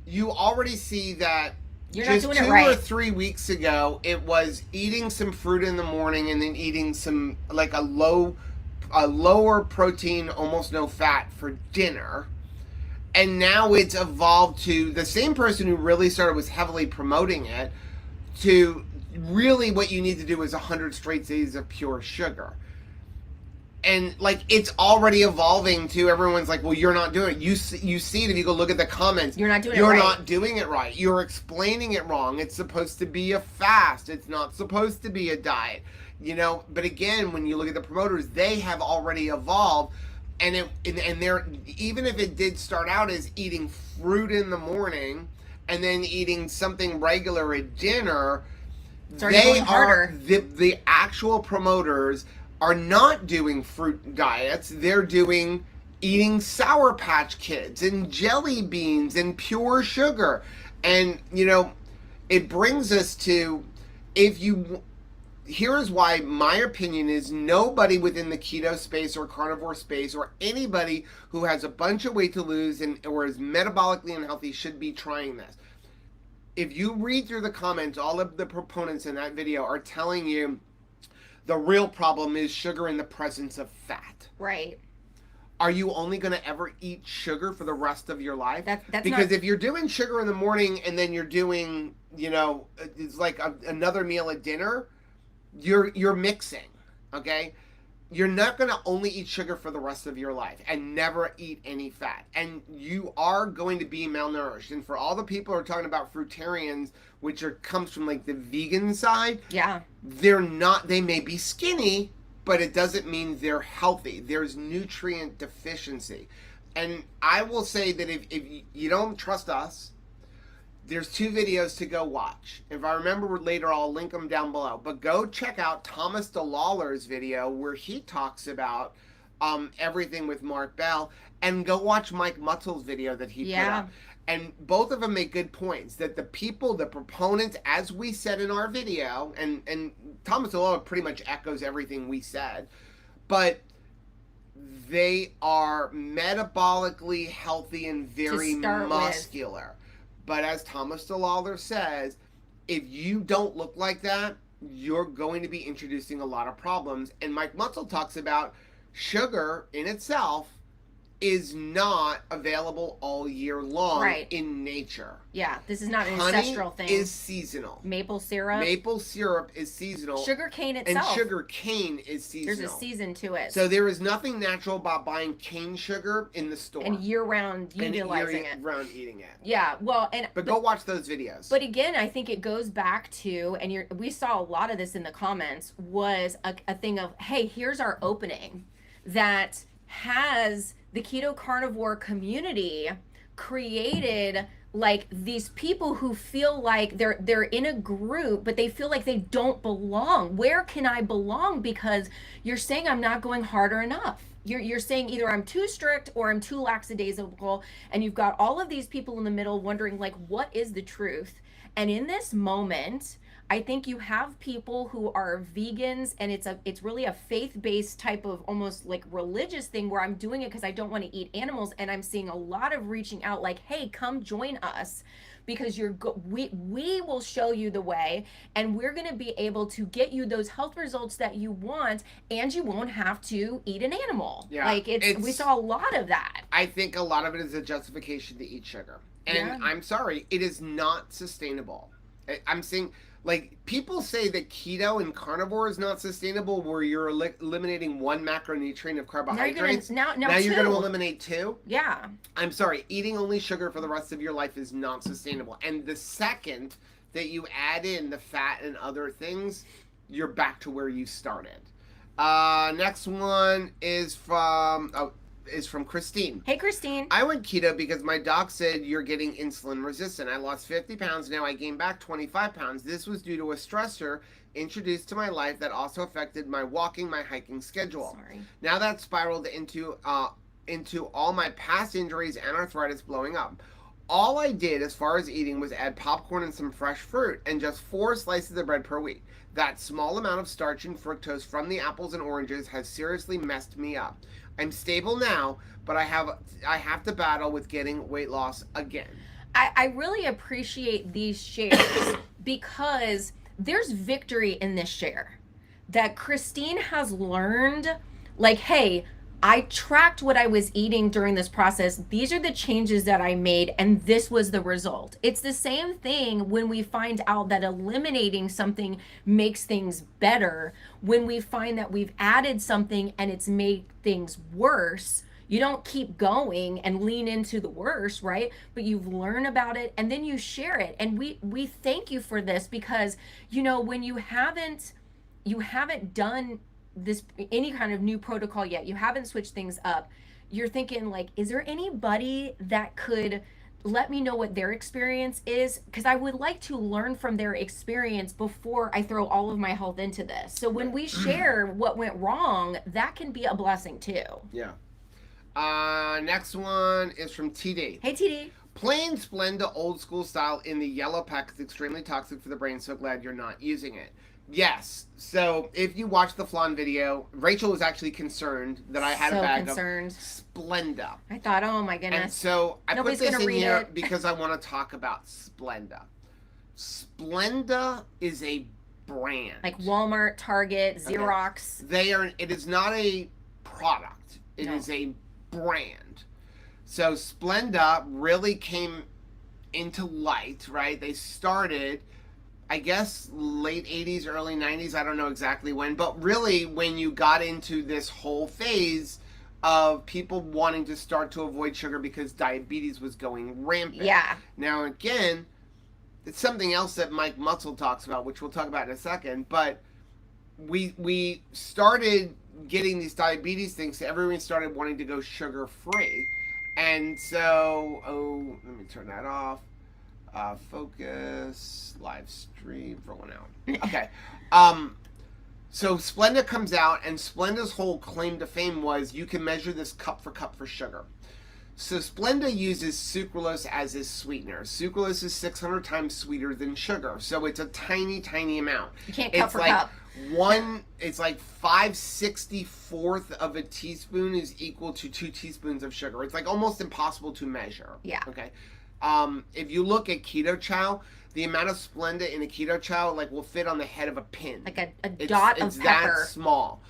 you already see that you're just not doing 2 it right. or 3 weeks ago, it was eating some fruit in the morning and then eating some, like, a lower protein, almost no fat for dinner. And now it's evolved to the same person who really started was heavily promoting it to really what you need to do is 100 straight days of pure sugar. And, like, it's already evolving to everyone's like, well, you're not doing it. You see it if you go look at the comments. You're not doing it right. You're right. not doing it right. You're explaining it wrong. It's supposed to be a fast. It's not supposed to be a diet. You know, but again, when you look at the promoters, they have already evolved. And they're, even if it did start out as eating fruit in the morning and then eating something regular at dinner, they are the actual promoters are not doing fruit diets. They're doing eating Sour Patch Kids and jelly beans and pure sugar. And, you know, it brings us to, if you here is why my opinion is nobody within the keto space or carnivore space or anybody who has a bunch of weight to lose and or is metabolically unhealthy should be trying this. If you read through the comments, all of the proponents in that video are telling you the real problem is sugar in the presence of fat. Right. Are you only going to ever eat sugar for the rest of your life? That's because not... if you're doing sugar in the morning and then you're doing, it's like another meal at dinner, you're mixing, okay? You're not going to only eat sugar for the rest of your life and never eat any fat. And you are going to be malnourished. And for all the people who are talking about fruitarians, which comes from like the vegan side, yeah, they may be skinny, but it doesn't mean they're healthy. There's nutrient deficiency. And I will say that if you don't trust us, there's 2 videos to go watch. If I remember later, I'll link them down below. But go check out Thomas DeLawler's video where he talks about everything with Mark Bell. And go watch Mike Mutzel's video that he put out. And both of them make good points that the proponents, as we said in our video, and Thomas DeLawler pretty much echoes everything we said, but they are metabolically healthy and very muscular. But as Thomas DeLawler says, if you don't look like that, you're going to be introducing a lot of problems. And Mike Mutzel talks about sugar in itself is not available all year long in nature. Yeah, this is not an ancestral thing. Honey is seasonal. Maple syrup is seasonal. Sugar cane itself. And sugar cane is seasonal. There's a season to it. So there is nothing natural about buying cane sugar in the store. And year-round utilizing it. Year-round eating it. Yeah, well, But go watch those videos. But again, I think it goes back to, and we saw a lot of this in the comments, was a thing of, hey, here's our opening that has the keto carnivore community created like these people who feel like they're in a group, but they feel like they don't belong. Where can I belong? Because you're saying I'm not going harder enough. You're saying either I'm too strict or I'm too lackadaisical, and you've got all of these people in the middle wondering like, what is the truth? And in this moment, I think you have people who are vegans, and it's really a faith-based type of almost like religious thing where I'm doing it because I don't want to eat animals, and I'm seeing a lot of reaching out like, hey, come join us because we will show you the way, and we're going to be able to get you those health results that you want, and you won't have to eat an animal. Yeah, like we saw a lot of that. I think a lot of it is a justification to eat sugar. And I'm sorry, it is not sustainable. I'm saying, like, people say that keto and carnivore is not sustainable, where you're eliminating one macronutrient of carbohydrates. Now you're going to eliminate 2? Yeah. I'm sorry, eating only sugar for the rest of your life is not sustainable. And the second that you add in the fat and other things, you're back to where you started. Next one is from Christine. Hey, Christine. I went keto because my doc said you're getting insulin resistant. I lost 50 pounds. Now I gained back 25 pounds. This was due to a stressor introduced to my life that also affected my walking, my hiking schedule. Sorry. Now that spiraled into all my past injuries and arthritis blowing up. All I did as far as eating was add popcorn and some fresh fruit and just 4 slices of bread per week. That small amount of starch and fructose from the apples and oranges has seriously messed me up. I'm stable now, but I have to battle with getting weight loss again. I really appreciate these shares because there's victory in this share. That Christine has learned, like, hey, I tracked what I was eating during this process. These are the changes that I made, and this was the result. It's the same thing when we find out that eliminating something makes things better. When we find that we've added something and it's made things worse, you don't keep going and lean into the worst, right? But you learn about it and then you share it. And we thank you for this because, when you haven't done this any kind of new protocol yet, you haven't switched things up, you're thinking like, is there anybody that could let me know what their experience is? Because I would like to learn from their experience before I throw all of my health into this. So when we share what went wrong, that can be a blessing too. Yeah. Next one is from TD. Hey, TD. Plain Splenda old school style in the yellow pack is extremely toxic for the brain, so glad you're not using it. Yes. So if you watch the flan video, Rachel was actually concerned that I had a So bag concerned. of Splenda. I thought, oh my And goodness. so I Nobody's put this gonna in read here it. because I want to talk about Splenda. Splenda is a brand. Like Walmart, Target, Xerox. It is not a product. It No. is a brand. So Splenda really came into light, right? They started, I guess, late 80s, early 90s. I don't know exactly when, but really when you got into this whole phase of people wanting to start to avoid sugar because diabetes was going rampant. Yeah. Now, again, it's something else that Mike Muscle talks about, which we'll talk about in a second, but we started getting these diabetes things, so everyone started wanting to go sugar free. And so, let me turn that off. Focus, live stream, rolling out. Okay. So Splenda comes out, and Splenda's whole claim to fame was you can measure this cup for sugar. So Splenda uses sucralose as its sweetener. Sucralose is 600 times sweeter than sugar, so it's a tiny, tiny amount. You can't cup It's for like cup. it's like 5/64th of a teaspoon is equal to 2 teaspoons of sugar. It's like almost impossible to measure. Yeah. Okay. If you look at keto chow, the amount of Splenda in a keto chow like will fit on the head of a pin. Like a dot of pepper. That small.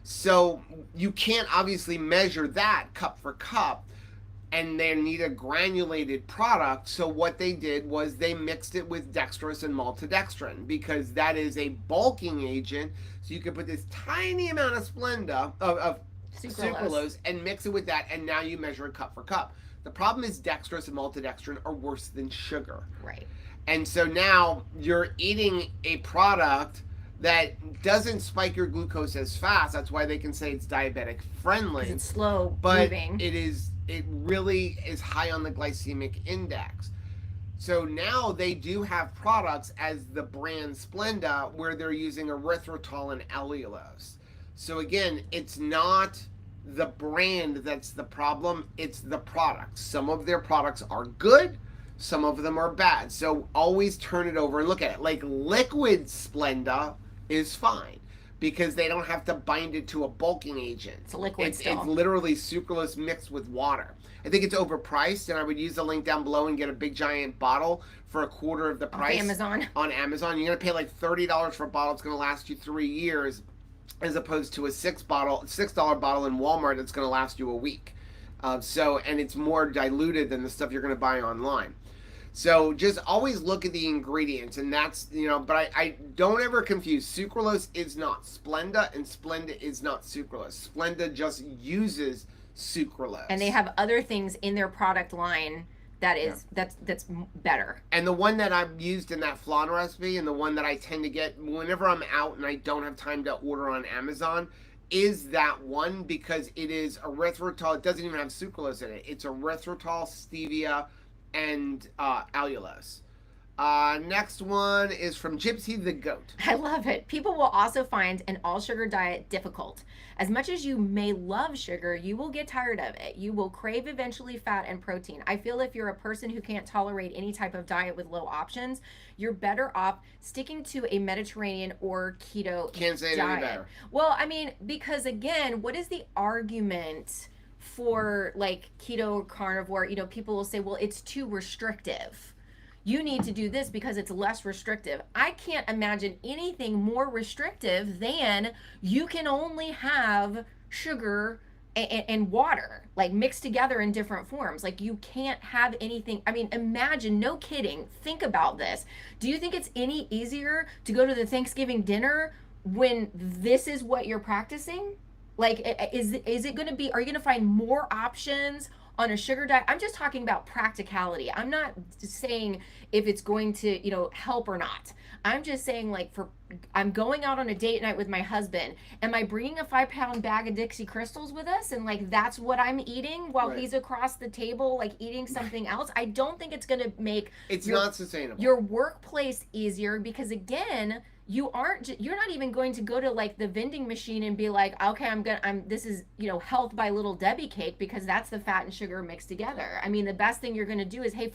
So you can't obviously measure that cup for cup, and they need a granulated product. So what they did was they mixed it with dextrose and maltodextrin because that is a bulking agent. So you can put this tiny amount of Splenda of sucralose and mix it with that, and now you measure it cup for cup. The problem is dextrose and maltodextrin are worse than sugar. Right. And so now you're eating a product that doesn't spike your glucose as fast. That's why they can say it's diabetic friendly. It's slow but moving. it really is high on the glycemic index. So now they do have products as the brand Splenda where they're using erythritol and allulose. So again, it's not the brand that's the problem, it's the product. Some of their products are good, some of them are bad. So always turn it over and look at it. Like liquid Splenda is fine because they don't have to bind it to a bulking agent. It's a liquid still. It's literally sucralose mixed with water. I think it's overpriced, and I would use the link down below and get a big giant bottle for a quarter of the price. Amazon. On Amazon. You're going to pay like $30 for a bottle. It's going to last you 3 years as opposed to a $6 bottle in Walmart that's going to last you a week. And it's more diluted than the stuff you're going to buy online. So just always look at the ingredients, and that's, but I don't ever confuse. Sucralose is not Splenda, and Splenda is not sucralose. Splenda just uses sucralose. And they have other things in their product line that's better. And the one that I've used in that flan recipe, and the one that I tend to get whenever I'm out and I don't have time to order on Amazon, is that one because it is erythritol. It doesn't even have sucralose in it. It's erythritol, stevia, and allulose. Next one is from Gypsy the Goat. I love it. People will also find an all sugar diet difficult. As much as you may love sugar, you will get tired of it. You will crave eventually fat and protein. I feel if you're a person who can't tolerate any type of diet with low options, you're better off sticking to a Mediterranean or keto Can't say it diet. any better. Well, I mean, because again, what is the argument for like keto or carnivore? People will say, well, it's too restrictive. You need to do this because it's less restrictive. I can't imagine anything more restrictive than you can only have sugar and water, like mixed together in different forms. Like you can't have anything. I mean, imagine, no kidding, think about this. Do you think it's any easier to go to the Thanksgiving dinner when this is what you're practicing? Like, is it going to be, are you going to find more options on a sugar diet? I'm just talking about practicality. I'm not saying if it's going to, help or not. I'm just saying, like, for I'm going out on a date night with my husband. Am I bringing a 5-pound bag of Dixie Crystals with us? And like, that's what I'm eating while Right. he's across the table, like eating something else. I don't think it's going to make It's not sustainable. your workplace easier, because again, you're not even going to go to like the vending machine and be like, okay, this is, health by Little Debbie cake, because that's the fat and sugar mixed together. I mean, the best thing you're going to do is, hey,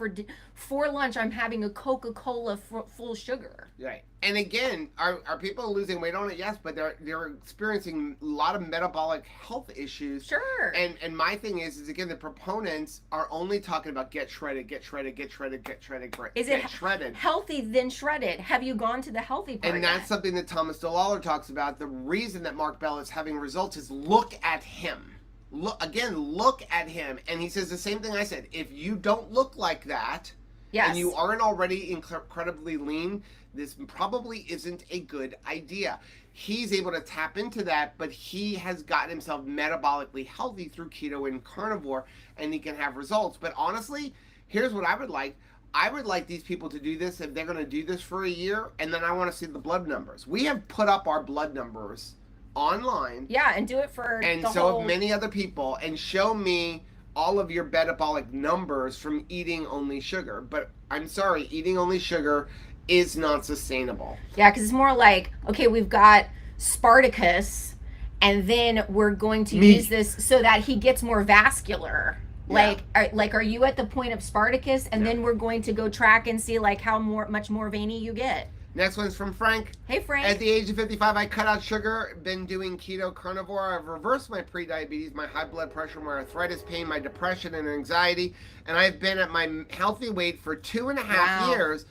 for lunch, I'm having a Coca-Cola full sugar. Right. And again, are people losing weight on it? Yes, but they're experiencing a lot of metabolic health issues. Sure. And my thing is again, the proponents are only talking about get shredded, get shredded, get shredded, get shredded, is get it shredded. Healthy then shredded? Have you gone to the healthy part? And that's something that Thomas DeLawler talks about. The reason that Mark Bell is having results is look at him. Look at him. And he says the same thing I said. If you don't look like that, yes, and you aren't already incredibly lean, this probably isn't a good idea. He's able to tap into that, but he has gotten himself metabolically healthy through keto and carnivore, and he can have results. But honestly, here's what I would like. I would like these people to do this if they're going to do this for a year, and then I want to see the blood numbers. We have put up our blood numbers online. Yeah, and do it for and so have many other people, and show me all of your metabolic numbers from eating only sugar. But I'm sorry, eating only sugar is not sustainable. Yeah, because it's more like, okay, we've got Spartacus, and then we're going to use this so that he gets more vascular. Yeah. Are you at the point of Spartacus, and then we're going to go track and see like how much more veiny you get? Next one's from Frank. Hey, Frank. At the age of 55, I cut out sugar, been doing keto carnivore. I've reversed my prediabetes, my high blood pressure, my arthritis pain, my depression and anxiety, and I've been at my healthy weight for 2.5 years.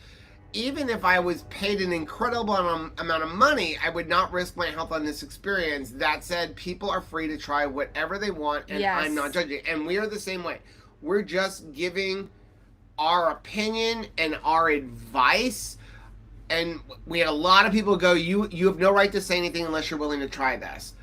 Even if I was paid an incredible amount of money, I would not risk my health on this experience. That said, people are free to try whatever they want, and I'm not judging. And we are the same way. We're just giving our opinion and our advice. And we had a lot of people go, you have no right to say anything unless you're willing to try this.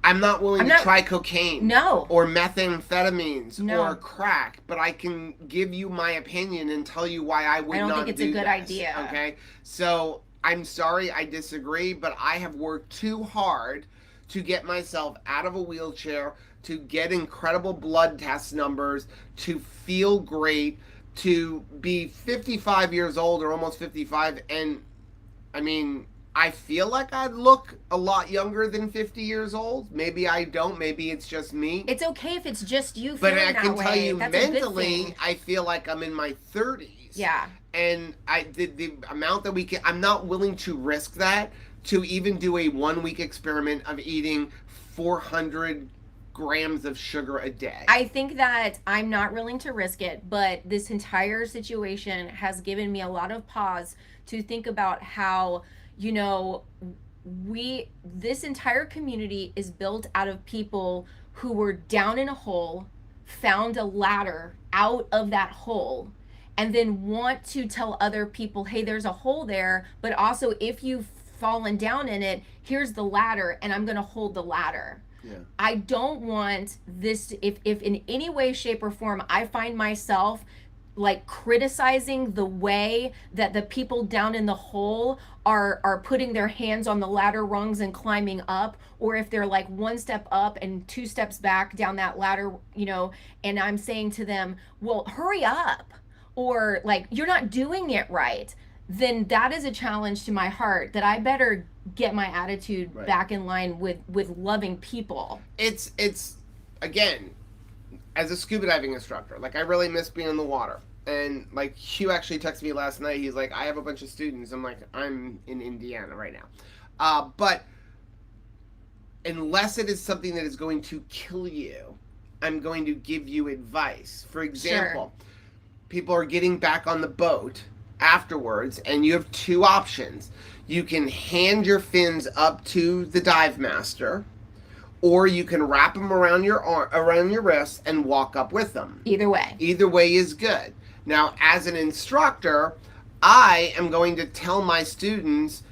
I'm not willing to try cocaine. No. Or methamphetamines. No. Or crack. But I can give you my opinion and tell you why I would not do this. I don't think it's a good idea. Okay? So, I'm sorry, I disagree, but I have worked too hard to get myself out of a wheelchair, to get incredible blood test numbers, to feel great, to be 55 years old or almost 55, and I mean, I feel like I look a lot younger than 50 years old. Maybe I don't. Maybe it's just me. It's okay if it's just you but feeling I can that tell way. you That's mentally, I feel like I'm in my 30s. Yeah. And the amount that we can, I'm not willing to risk that to even do a 1-week experiment of eating 400 grams of sugar a day. I think that I'm not willing to risk it, but this entire situation has given me a lot of pause to think about how, this entire community is built out of people who were down in a hole, found a ladder out of that hole, and then want to tell other people, hey, there's a hole there, but also if you've fallen down in it, here's the ladder, and I'm going to hold the ladder. Yeah. I don't want this, if in any way, shape, or form I find myself like criticizing the way that the people down in the hole are putting their hands on the ladder rungs and climbing up, or if they're like 1 step up and 2 steps back down that ladder, and I'm saying to them, well, hurry up, or like, you're not doing it right, then that is a challenge to my heart that I better get my attitude back in line with loving people. It's again, as a scuba diving instructor, like I really miss being in the water. And like Hugh actually texted me last night. He's like, I have a bunch of students. I'm like, I'm in Indiana right now. But unless it is something that is going to kill you, I'm going to give you advice. For example, people are getting back on the boat afterwards, and you have 2 options. You can hand your fins up to the dive master, or you can wrap them around your arm, around your wrist, and walk up with them. Either way is good. Now, as an instructor, I am going to tell my students,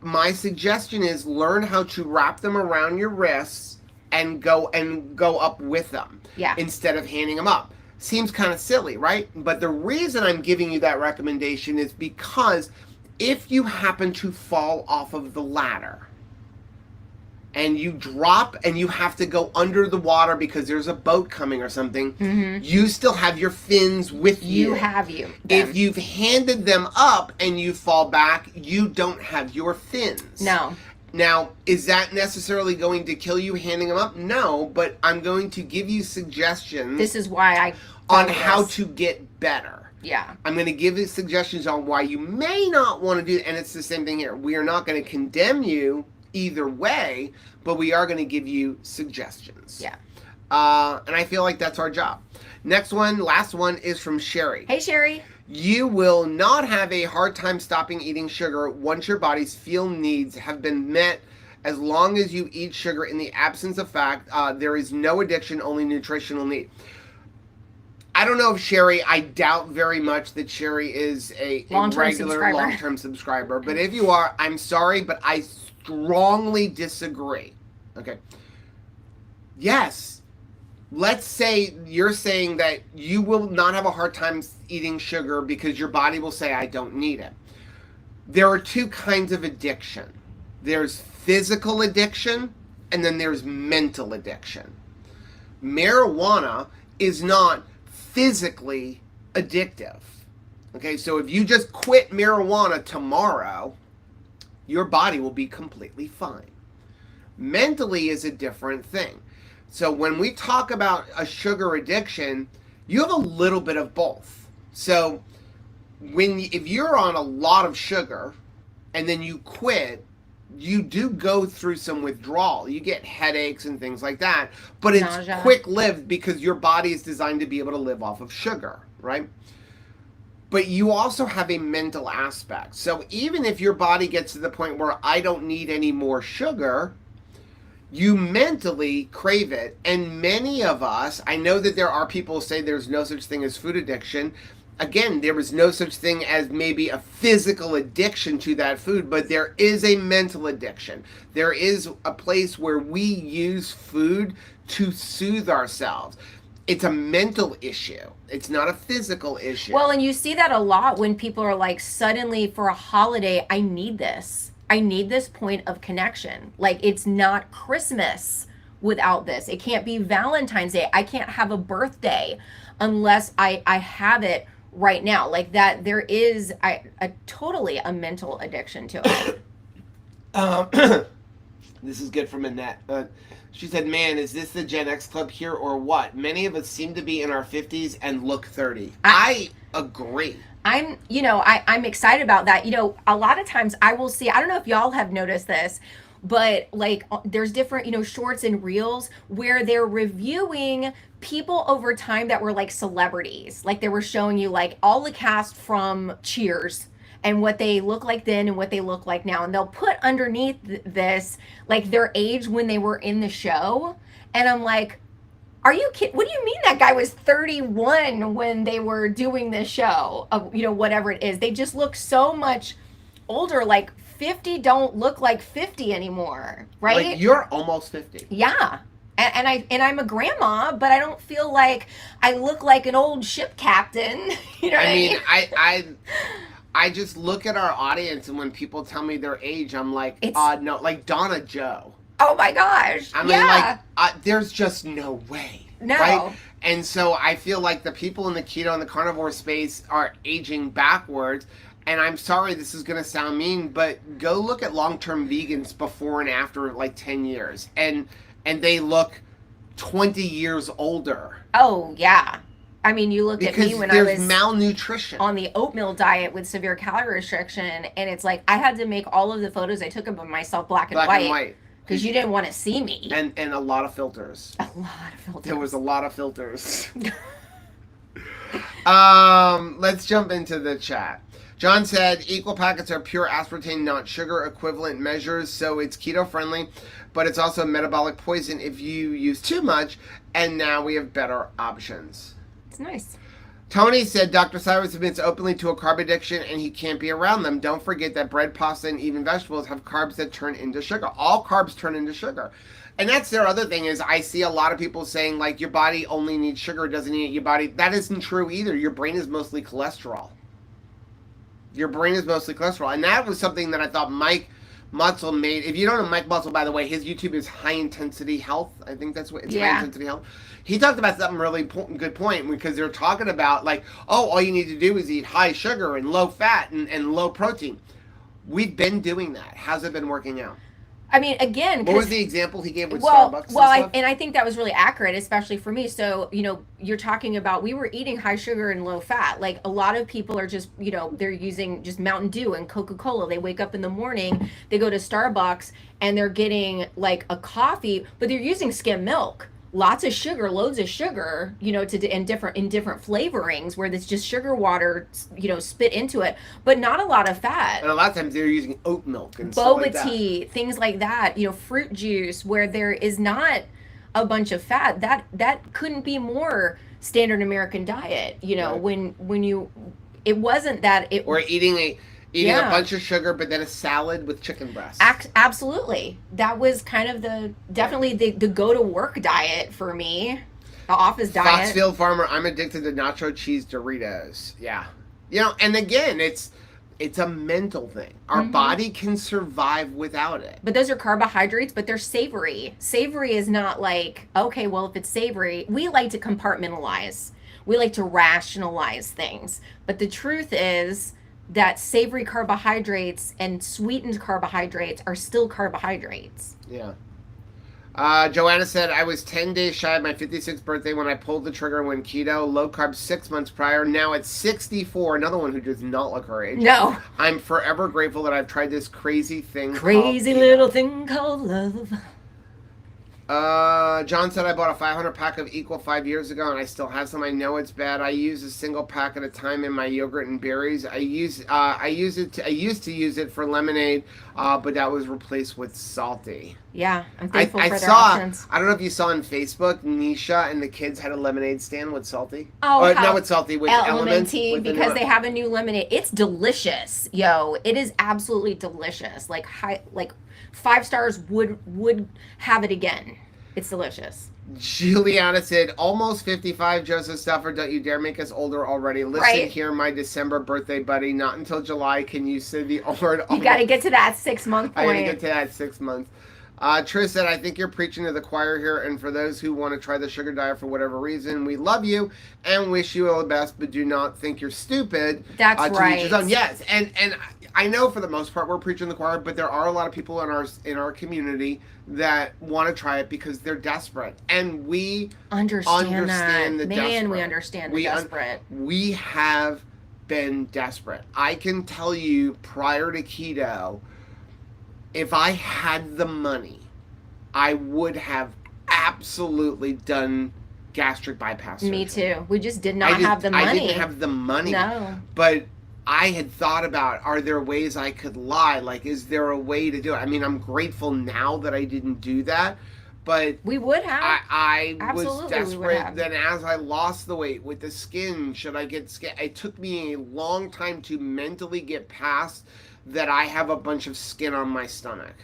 my suggestion is learn how to wrap them around your wrists and go up with them. Yeah. Instead of handing them up. Seems kind of silly, right? But the reason I'm giving you that recommendation is because If you happen to fall off of the ladder and you drop and you have to go under the water because there's a boat coming or something, you still have your fins with you. You have them. If you've handed them up and you fall back, you don't have your fins. No. Now, is that necessarily going to kill you handing them up? No, but I'm going to give you suggestions. This is why I on how to get better. Yeah. I'm going to give you suggestions on why you may not want to do it, and it's the same thing here. We are not going to condemn you either way, but we are going to give you suggestions. Yeah. And I feel like that's our job. Next one, last one is from Sherry. Hey, Sherry. You will not have a hard time stopping eating sugar once your body's fuel needs have been met, as long as you eat sugar in the absence of fat. There is no addiction, only nutritional need. I don't know if Sherry, I doubt very much that Sherry is a regular long-term subscriber. But if you are, I'm sorry, but I strongly disagree. Okay. Yes. Let's say you're saying that you will not have a hard time eating sugar because your body will say, I don't need it. There are two kinds of addiction. There's physical addiction, and then there's mental addiction. Marijuana is not physically addictive. Okay, so if you just quit marijuana tomorrow, your body will be completely fine. Mentally is a different thing. So when we talk about a sugar addiction, you have a little bit of both. So if you're on a lot of sugar and then you quit, you do go through some withdrawal. You get headaches and things like that, but it's quick-lived because your body is designed to be able to live off of sugar, right? But you also have a mental aspect. So even if your body gets to the point where I don't need any more sugar, you mentally crave it. And many of us, I know that there are people who say there's no such thing as food addiction. Again, there is no such thing as maybe a physical addiction to that food, but there is a mental addiction. There is a place where we use food to soothe ourselves. It's a mental issue. It's not a physical issue. Well, and you see that a lot when people are like, suddenly for a holiday, I need this. I need this point of connection. Like, it's not Christmas without this. It can't be Valentine's Day. I can't have a birthday unless I have it right now. Like that, there is a totally a mental addiction to it. This is good from Annette. She said, man, is this the Gen X club here or what? Many of us seem to be in our 50s and look 30. I agree. I'm excited about that. A lot of times I will see, I don't know if y'all have noticed this, but like there's different, shorts and reels where they're reviewing people over time that were like celebrities. Like they were showing you like all the cast from Cheers and what they look like then and what they look like now. And they'll put underneath this, like their age when they were in the show. And I'm like, are you kidding? What do you mean that guy was 31 when they were doing this show? Whatever it is. They just look so much older. Like 50 don't look like 50 anymore, right? Like you're almost 50. Yeah. And I'm a grandma, but I don't feel like I look like an old ship captain. You know what I mean? I just look at our audience, and when people tell me their age, I'm like, no, like Donna Joe. Oh my gosh. I mean, there's just no way. No. Right? And so I feel like the people in the keto and the carnivore space are aging backwards. And I'm sorry, this is going to sound mean, but go look at long-term vegans before and after like 10 years. And they look 20 years older. Oh, yeah. I mean, you look at me when I was malnutrition on the oatmeal diet with severe calorie restriction, and it's like I had to make all of the photos I took of myself black and white. Because you didn't want to see me. And a lot of filters. A lot of filters. There was a lot of filters. Let's jump into the chat. John said, equal packets are pure aspartame, not sugar equivalent measures, so it's keto friendly, but it's also metabolic poison if you use too much, and now we have better options. It's nice. Tony said Dr. Cyrus admits openly to a carb addiction and he can't be around them. Don't forget that bread, pasta, and even vegetables have carbs that turn into sugar. All carbs turn into sugar. And that's their other thing is I see a lot of people saying like your body only needs sugar, doesn't need your body. That isn't true either. Your brain is mostly cholesterol. Your brain is mostly cholesterol. And that was something that I thought Mike Muscle made. If you don't know Mike Muscle, by the way, his YouTube is High Intensity Health. I think that's what it's High Intensity Health. He talked about something really good point, because they're talking about like, oh, all you need to do is eat high sugar and low fat and low protein. We've been doing that. How's it been working out? I mean, again, what was the example he gave with Starbucks? And I think that was really accurate, especially for me. So, you're talking about, we were eating high sugar and low fat. Like, a lot of people are just, they're using just Mountain Dew and Coca-Cola. They wake up in the morning, they go to Starbucks, and they're getting like a coffee, but they're using skim milk. Lots of sugar, loads of sugar, in different flavorings, where it's just sugar water, spit into it, but not a lot of fat. And a lot of times they're using oat milk and boba tea, things like that. Fruit juice, where there is not a bunch of fat. That couldn't be more standard American diet. Right. when you, it wasn't that it. Or eating a bunch of sugar, but then a salad with chicken breast. Absolutely. That was kind of definitely the go to work diet for me. The office diet. Foxfield Farmer, I'm addicted to nacho cheese Doritos. Yeah. And again, it's a mental thing. Our body can survive without it. But those are carbohydrates, but they're savory. Savory is not like, okay, well, if it's savory, we like to compartmentalize. We like to rationalize things. But the truth is that savory carbohydrates and sweetened carbohydrates are still carbohydrates. Yeah. Joanna said, I was 10 days shy of my 56th birthday when I pulled the trigger and went keto. Low carb 6 months prior. Now at 64. Another one who does not look her age. No. I'm forever grateful that I've tried this crazy thing. Crazy little thing called love. John said, I bought a 500 pack of Equal 5 years ago and I still have some. I know it's bad. I use a single pack at a time in my yogurt and berries. I used to use it for lemonade, but that was replaced with salty. Yeah, I'm thankful for their options. I don't know if you saw on Facebook, Nisha and the kids had a lemonade stand with salty. Oh, not with salty, with Element Tea, because they have a new lemonade. It's delicious, yo. It is absolutely delicious. Like 5 stars would have it again. It's delicious. Juliana said, almost 55, Joseph Stauffer, don't you dare make us older already. Listen here, my December birthday buddy. Not until July can you say the word. You got to get to that 6 month point. I got to get to that 6 months. Trish said, I think you're preaching to the choir here, and for those who want to try the sugar diet for whatever reason, we love you and wish you all the best, but do not think you're stupid. That's right. Each his own. Yes, and I know for the most part we're preaching the choir, but there are a lot of people in our community that want to try it because they're desperate, and we understand that. The Man, desperate. we understand the desperate. We have been desperate. I can tell you, prior to keto, if I had the money, I would have absolutely done gastric bypass surgery. Me too. We just did not have the money. I didn't have the money. No. But I had thought about, are there ways I could lie? Like, is there a way to do it? I mean, I'm grateful now that I didn't do that, but we would have. I was desperate. Then as I lost the weight with the skin, should I get skin? It took me a long time to mentally get past that I have a bunch of skin on my stomach.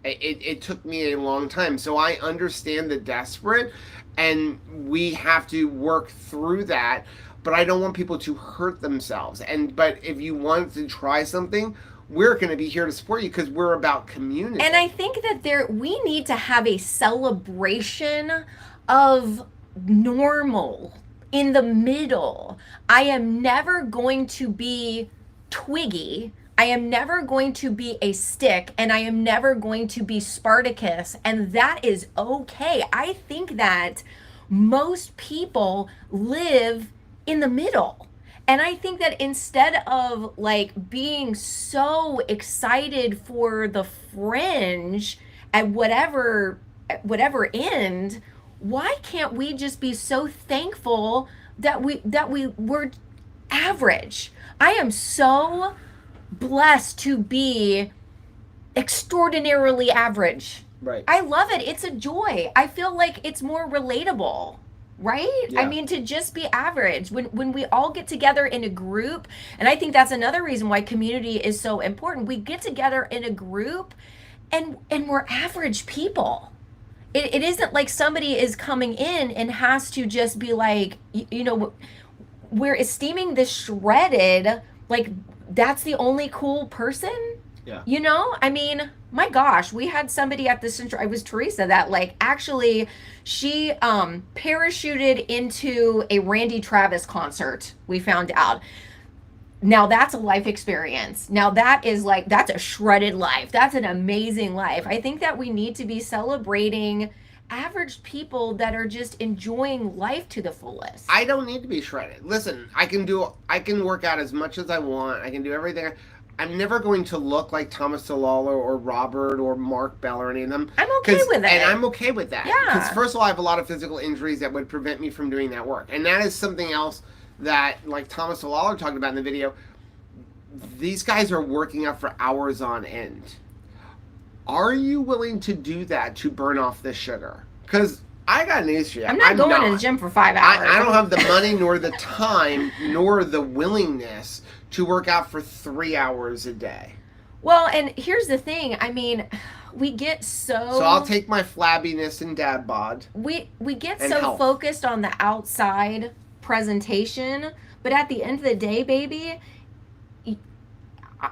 It took me a long time. So I understand the desperate, and we have to work through that. But I don't want people to hurt themselves. But if you want to try something, we're going to be here to support you because we're about community. And I think that we need to have a celebration of normal in the middle. I am never going to be Twiggy. I am never going to be a stick, and I am never going to be Spartacus, and that is okay. I think that most people live in the middle. And I think that instead of like being so excited for the fringe at whatever end, why can't we just be so thankful that we were average? I am so blessed to be extraordinarily average. Right. I love it. It's a joy. I feel like it's more relatable. Right? Yeah. I mean, to just be average. When we all get together in a group, and I think that's another reason why community is so important. We get together in a group and we're average people. It isn't like somebody is coming in and has to just be like, we're esteeming the shredded like that's the only cool person. Yeah. You know, I mean, my gosh, we had somebody at the center. It was Teresa that like actually she parachuted into a Randy Travis concert. We found out. Now that's a life experience. Now that is like that's a shredded life. That's an amazing life. I think that we need to be celebrating average people that are just enjoying life to the fullest. I don't need to be shredded. Listen, I can work out as much as I want. I can do everything. I'm never going to look like Thomas DeLawler or Robert or Mark Bell or any of them. I'm okay with it. And I'm okay with that. Yeah. Because first of all, I have a lot of physical injuries that would prevent me from doing that work. And that is something else that, like Thomas DeLawler talked about in the video, these guys are working out for hours on end. Are you willing to do that to burn off the sugar? Because I got an issue. I'm not going to the gym for 5 hours. I don't have the money nor the time nor the willingness to work out for 3 hours a day. Well, and here's the thing. I mean, we get so I'll take my flabbiness and dad bod. We get and so health. focused on the outside presentation, but at the end of the day, baby,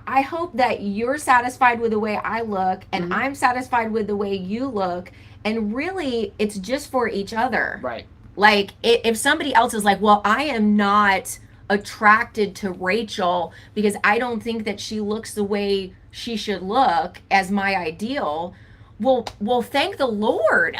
I hope that you're satisfied with the way I look and I'm satisfied with the way you look, and really it's just for each other. Right. Like if somebody else is like, well, I am not attracted to Rachel because I don't think that she looks the way she should look as my ideal. Well, thank the Lord,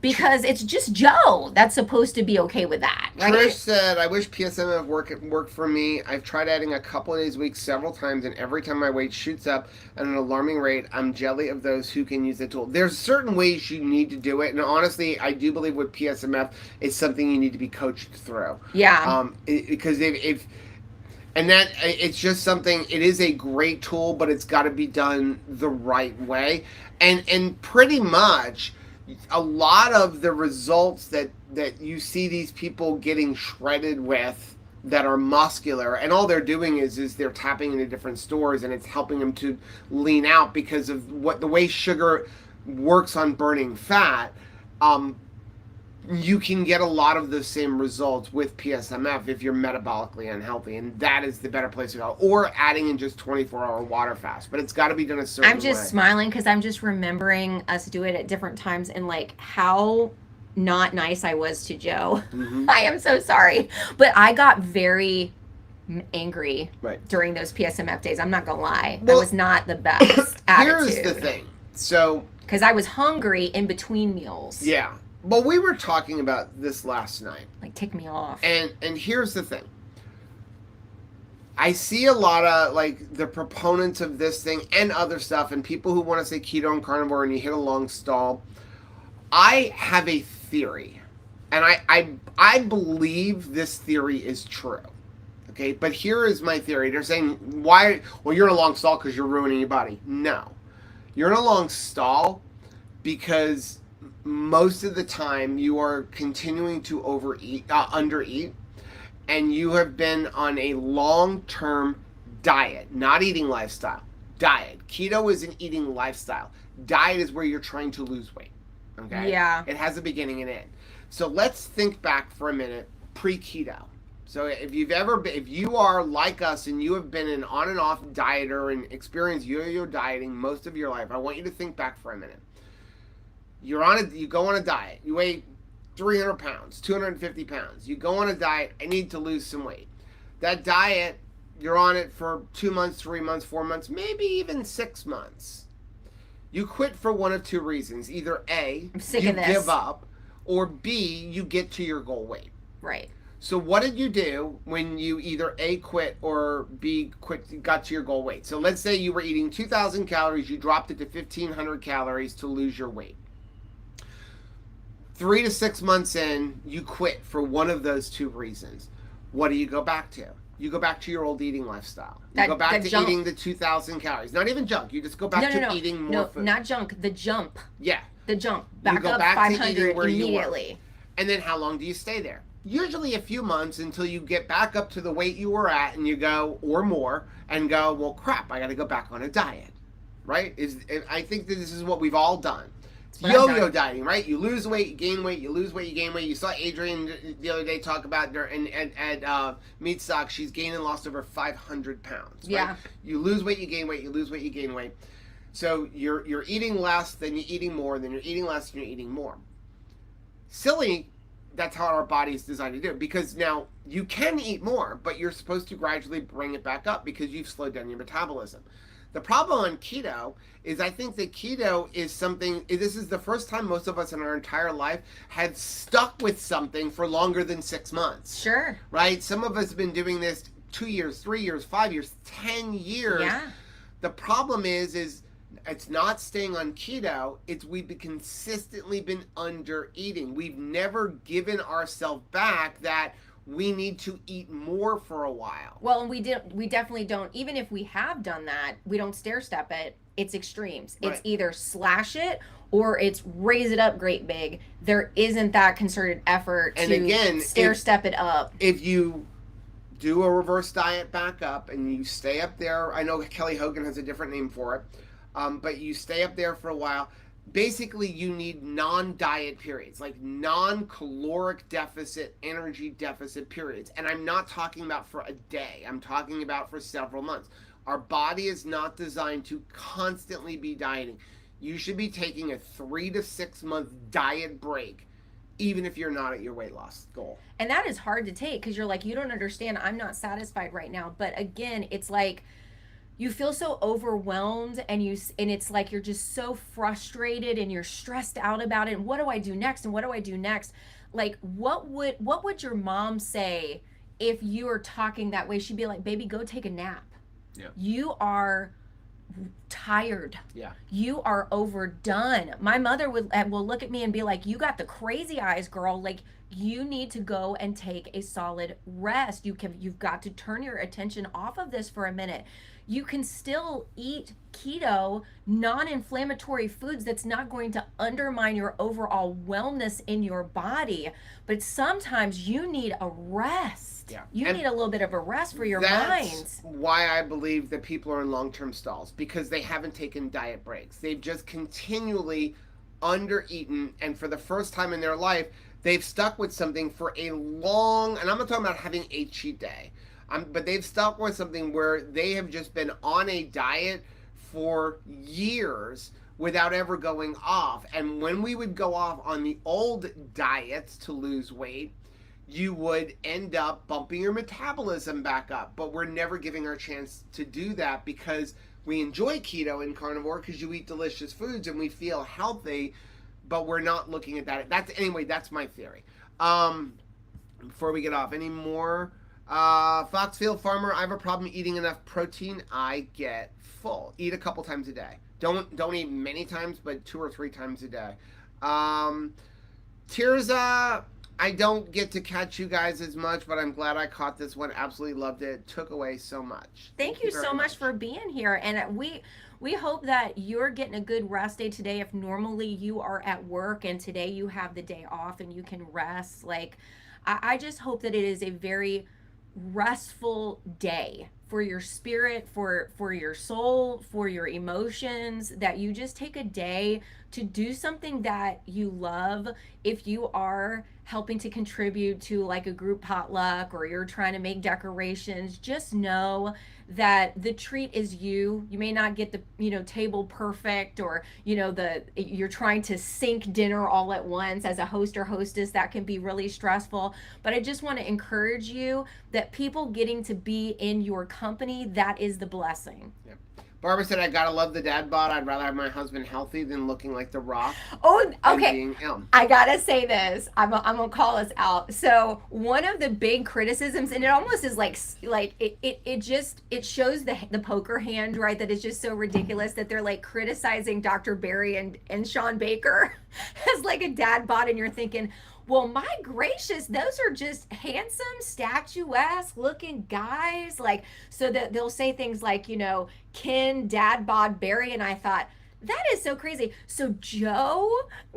because it's just Joe that's supposed to be okay with that, right? Trish said, I wish PSMF worked for me. I've tried adding a couple of days a week several times, and every time my weight shoots up at an alarming rate. I'm jelly of those who can use the tool. There's certain ways you need to do it, and honestly, I do believe with PSMF, it's something you need to be coached through. Yeah. Because if and that it's just something. It is a great tool, but it's got to be done the right way, and pretty much a lot of the results that you see these people getting shredded with that are muscular, and all they're doing is they're tapping into different stores, and it's helping them to lean out because of the way sugar works on burning fat. You can get a lot of the same results with PSMF if you're metabolically unhealthy, and that is the better place to go. Or adding in just 24-hour water fast, but it's got to be done a certain way. I'm just smiling because I'm just remembering us do it at different times and like how not nice I was to Joe. I am so sorry, but I got very angry during those PSMF days. I'm not gonna lie, that was not the best attitude. Here's the thing, so because I was hungry in between meals. Yeah. Well, we were talking about this last night. Like, tick me off. And here's the thing. I see a lot of, like, the proponents of this thing and other stuff, and people who want to say keto and carnivore and you hit a long stall. I have a theory. And I believe this theory is true. Okay? But here is my theory. They're saying, why? Well, you're in a long stall because you're ruining your body. No. You're in a long stall because most of the time you are continuing to undereat, and you have been on a long-term diet, not eating lifestyle. Diet. Keto is an eating lifestyle. Diet is where you're trying to lose weight. Okay? Yeah. It has a beginning and end. So let's think back for a minute, pre-keto. So if you are like us and you have been an on and off dieter and experienced yo-yo dieting most of your life, I want you to think back for a minute. You go on a diet. You weigh 300 pounds, 250 pounds. You go on a diet. I need to lose some weight. That diet, you're on it for 2 months, 3 months, 4 months, maybe even 6 months. You quit for one of two reasons. Either A, I'm sick you of this. give up, or B, you get to your goal weight. Right. So what did you do when you either A, quit, or B, got to your goal weight? So let's say you were eating 2,000 calories. You dropped it to 1,500 calories to lose your weight. 3 to 6 months in, you quit for one of those two reasons. What do you go back to? You go back to your old eating lifestyle. You go back to eating the 2,000 calories. Not even junk. You just go back to eating more food. No, not junk. The jump. Yeah. The jump. Back go up back to 500 eating where immediately. You were. And then how long do you stay there? Usually a few months until you get back up to the weight you were at, and you go, or more, and go, well, crap, I got to go back on a diet. Right? I think that this is what we've all done. That's what I've Yo-yo done. dieting, right? You lose weight, you gain weight, you lose weight, you gain weight. You saw Adrienne the other day talk about her at Meat Stock. She's gained and lost over 500 pounds. Right? Yeah. You lose weight, you gain weight. You lose weight, you gain weight. So you're eating less, then you're eating more, then you're eating less, and you're eating more. Silly. That's how our body is designed to do it. Because now you can eat more, but you're supposed to gradually bring it back up because you've slowed down your metabolism. The problem on keto is I think that keto is something, this is the first time most of us in our entire life had stuck with something for longer than 6 months. Sure. Right? Some of us have been doing this 2 years, 3 years, 5 years, 10 years. Yeah. The problem is it's not staying on keto, it's we've consistently been under eating. We've never given ourselves back that we need to eat more for a while. Well, and we definitely don't, even if we have done that, we don't stair step it. It's extremes. Right. It's either slash it or it's raise it up great big. There isn't that concerted effort And to again, stair step it up. If you do a reverse diet back up and you stay up there, I know Kelly Hogan has a different name for it, but you stay up there for a while. Basically, you need non-diet periods, like non-caloric deficit, energy deficit periods. And I'm not talking about for a day. I'm talking about for several months. Our body is not designed to constantly be dieting. You should be taking a 3 to 6 month diet break, even if you're not at your weight loss goal. And that is hard to take because you're like, you don't understand. I'm not satisfied right now. But again, it's like, you feel so overwhelmed and it's like you're just so frustrated and you're stressed out about it. And what do I do next? And what do I do next? Like, what would your mom say if you were talking that way? She'd be like, baby, go take a nap. Yeah. You are tired. Yeah. You are overdone. My mother will look at me and be like, you got the crazy eyes, girl. Like, you need to go and take a solid rest. You've got to turn your attention off of this for a minute. You can still eat keto, non-inflammatory foods that's not going to undermine your overall wellness in your body. But sometimes you need a rest. Yeah. You need a little bit of a rest for your That's minds. why I believe that people are in long-term stalls, because they haven't taken diet breaks. They've just continually under-eaten, and for the first time in their life, they've stuck with something for a long, and I'm not talking about having a cheat day, but they've stuck with something where they have just been on a diet for years without ever going off. And when we would go off on the old diets to lose weight, you would end up bumping your metabolism back up. But we're never giving our chance to do that because we enjoy keto and carnivore because you eat delicious foods and we feel healthy, but we're not looking at that. That's my theory. Before we get off, any more? Foxfield Farmer, I have a problem eating enough protein. I get full. Eat a couple times a day. Don't eat many times, but 2 or 3 times a day. Tirza, I don't get to catch you guys as much, but I'm glad I caught this one. Absolutely loved it. Took away so much. Thank you so much for being here. And we hope that you're getting a good rest day today. If normally you are at work and today you have the day off and you can rest, like, I just hope that it is a very restful day for your spirit, for your soul, for your emotions, that you just take a day to do something that you love. If you are helping to contribute to like a group potluck or you're trying to make decorations, just know that the treat is you. You may not get the table perfect, or you're trying to sync dinner all at once as a host or hostess. That can be really stressful, but I just want to encourage you that people getting to be in your company, that is the blessing. Yep. Barbara said, I gotta love the dad bod. I'd rather have my husband healthy than looking like The Rock. Oh, okay. Being ill. I gotta say this. I'm gonna call us out. So one of the big criticisms, and it almost is like it shows the poker hand, right? That is just so ridiculous that they're like criticizing Dr. Barry and Sean Baker as like a dad bod, and you're thinking, well, my gracious, those are just handsome, statuesque looking guys. Like, so that they'll say things like, Ken, dad bod Barry. And I thought, That is so crazy. So Joe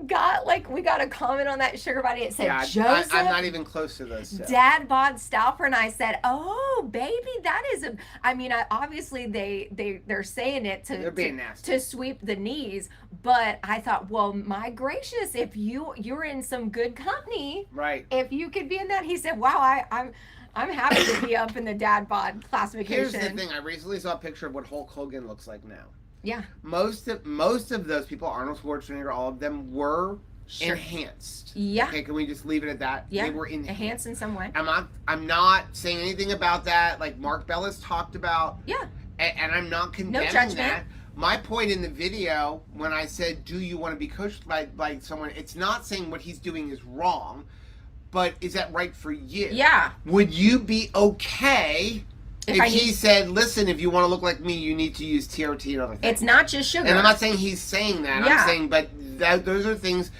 got like we got a comment on that sugar body. It said Yeah, Joseph. I'm not even close to those. So. Dad bod Stauffer, and I said, "Oh, baby, that is a." I mean, obviously they're saying it They're being nasty to sweep the knees, but I thought, well, my gracious, if you're in some good company, right? If you could be in that, he said, "Wow, I'm happy to be up in the dad bod classification." Here's the thing: I recently saw a picture of what Hulk Hogan looks like now. Yeah. Most of those people, Arnold Schwarzenegger, all of them were enhanced. Yeah. Okay, can we just leave it at that? Yeah. They were enhanced in some way. I'm not saying anything about that. Like Mark Bellis talked about. Yeah. And I'm not condemning that. My point in the video, when I said, "Do you want to be coached by someone?" It's not saying what he's doing is wrong, but is that right for you? Yeah. Would you be okay? If he said, "Listen, if you want to look like me, you need to use TRT and other things." It's not just sugar. And I'm not saying he's saying that. Yeah. I'm saying, but those are things.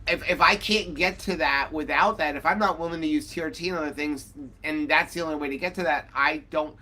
If I can't get to that without that, if I'm not willing to use TRT and other things, and that's the only way to get to that, I don't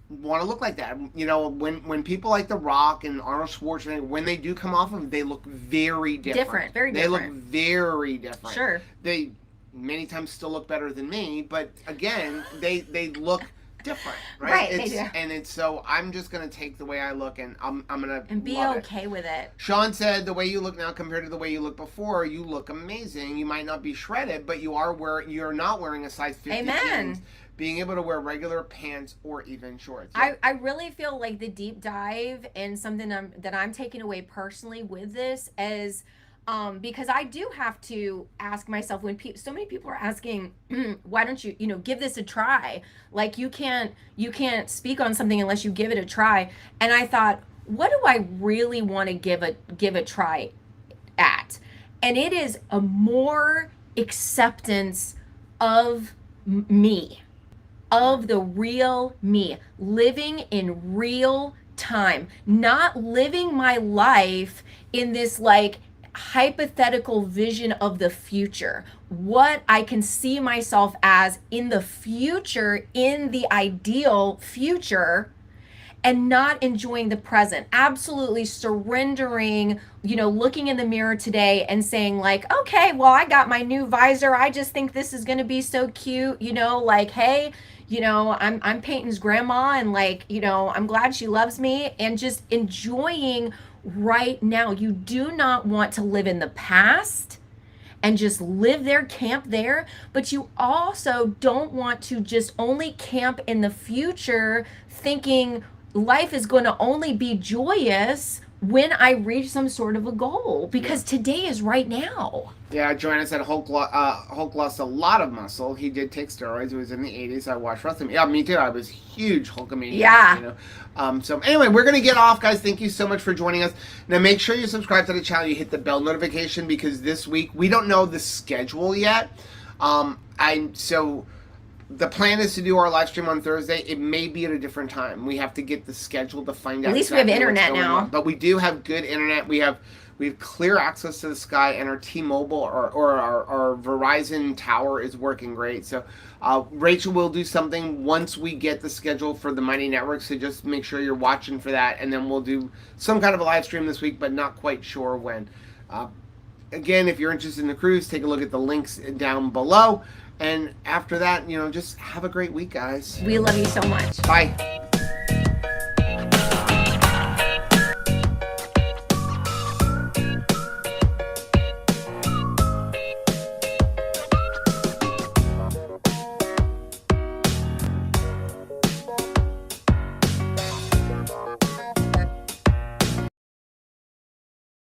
want to look like that. You know, when people like The Rock and Arnold Schwarzenegger, when they do come off of it, they look very different. Very different. They look very different. Sure. They many times still look better than me, but again, they look different, right? They do. And it's so I'm just gonna take the way I look, and I'm gonna and be love okay with it. Sean said, "The way you look now compared to the way you looked before, you look amazing. You might not be shredded, but you're not wearing a size 50 Amen. jeans. Being able to wear regular pants or even shorts." I really feel like the deep dive and something that I'm taking away personally with this is. Because I do have to ask myself when so many people are asking, why don't you give this a try? Like you can't speak on something unless you give it a try. And I thought, what do I really want to give a try at? And it is a more acceptance of me, of the real me, living in real time, not living my life in this like hypothetical vision of the future, what I can see myself as in the future, in the ideal future, and not enjoying the present. Absolutely surrendering, looking in the mirror today and saying like, okay, well, I got my new visor. I just think this is going to be so cute, like, hey, I'm Peyton's grandma, and like, I'm glad she loves me, and just enjoying right now. You do not want to live in the past and just live there, camp there, but you also don't want to just only camp in the future thinking life is going to only be joyous when I reach some sort of a goal, because today is right now. Yeah, Joanna said Hulk lost a lot of muscle. He did take steroids. It was in the 80s. I watched wrestling. Yeah, me too. I was huge Hulkamaniac. Yeah. So anyway, we're going to get off, guys. Thank you so much for joining us. Now, make sure you subscribe to the channel. You hit the bell notification, because this week, we don't know the schedule yet. The plan is to do our live stream on Thursday. It may be at a different time. We have to get the schedule to find out. At least we have internet now. But we do have good internet. We have clear access to the sky, and our T-Mobile or our Verizon tower is working great. So Rachel will do something once we get the schedule for the Mighty Network. So just make sure you're watching for that, and then we'll do some kind of a live stream this week, but not quite sure when. Again, if you're interested in the cruise, take a look at the links down below. And after that, just have a great week, guys. We love you so much. Bye.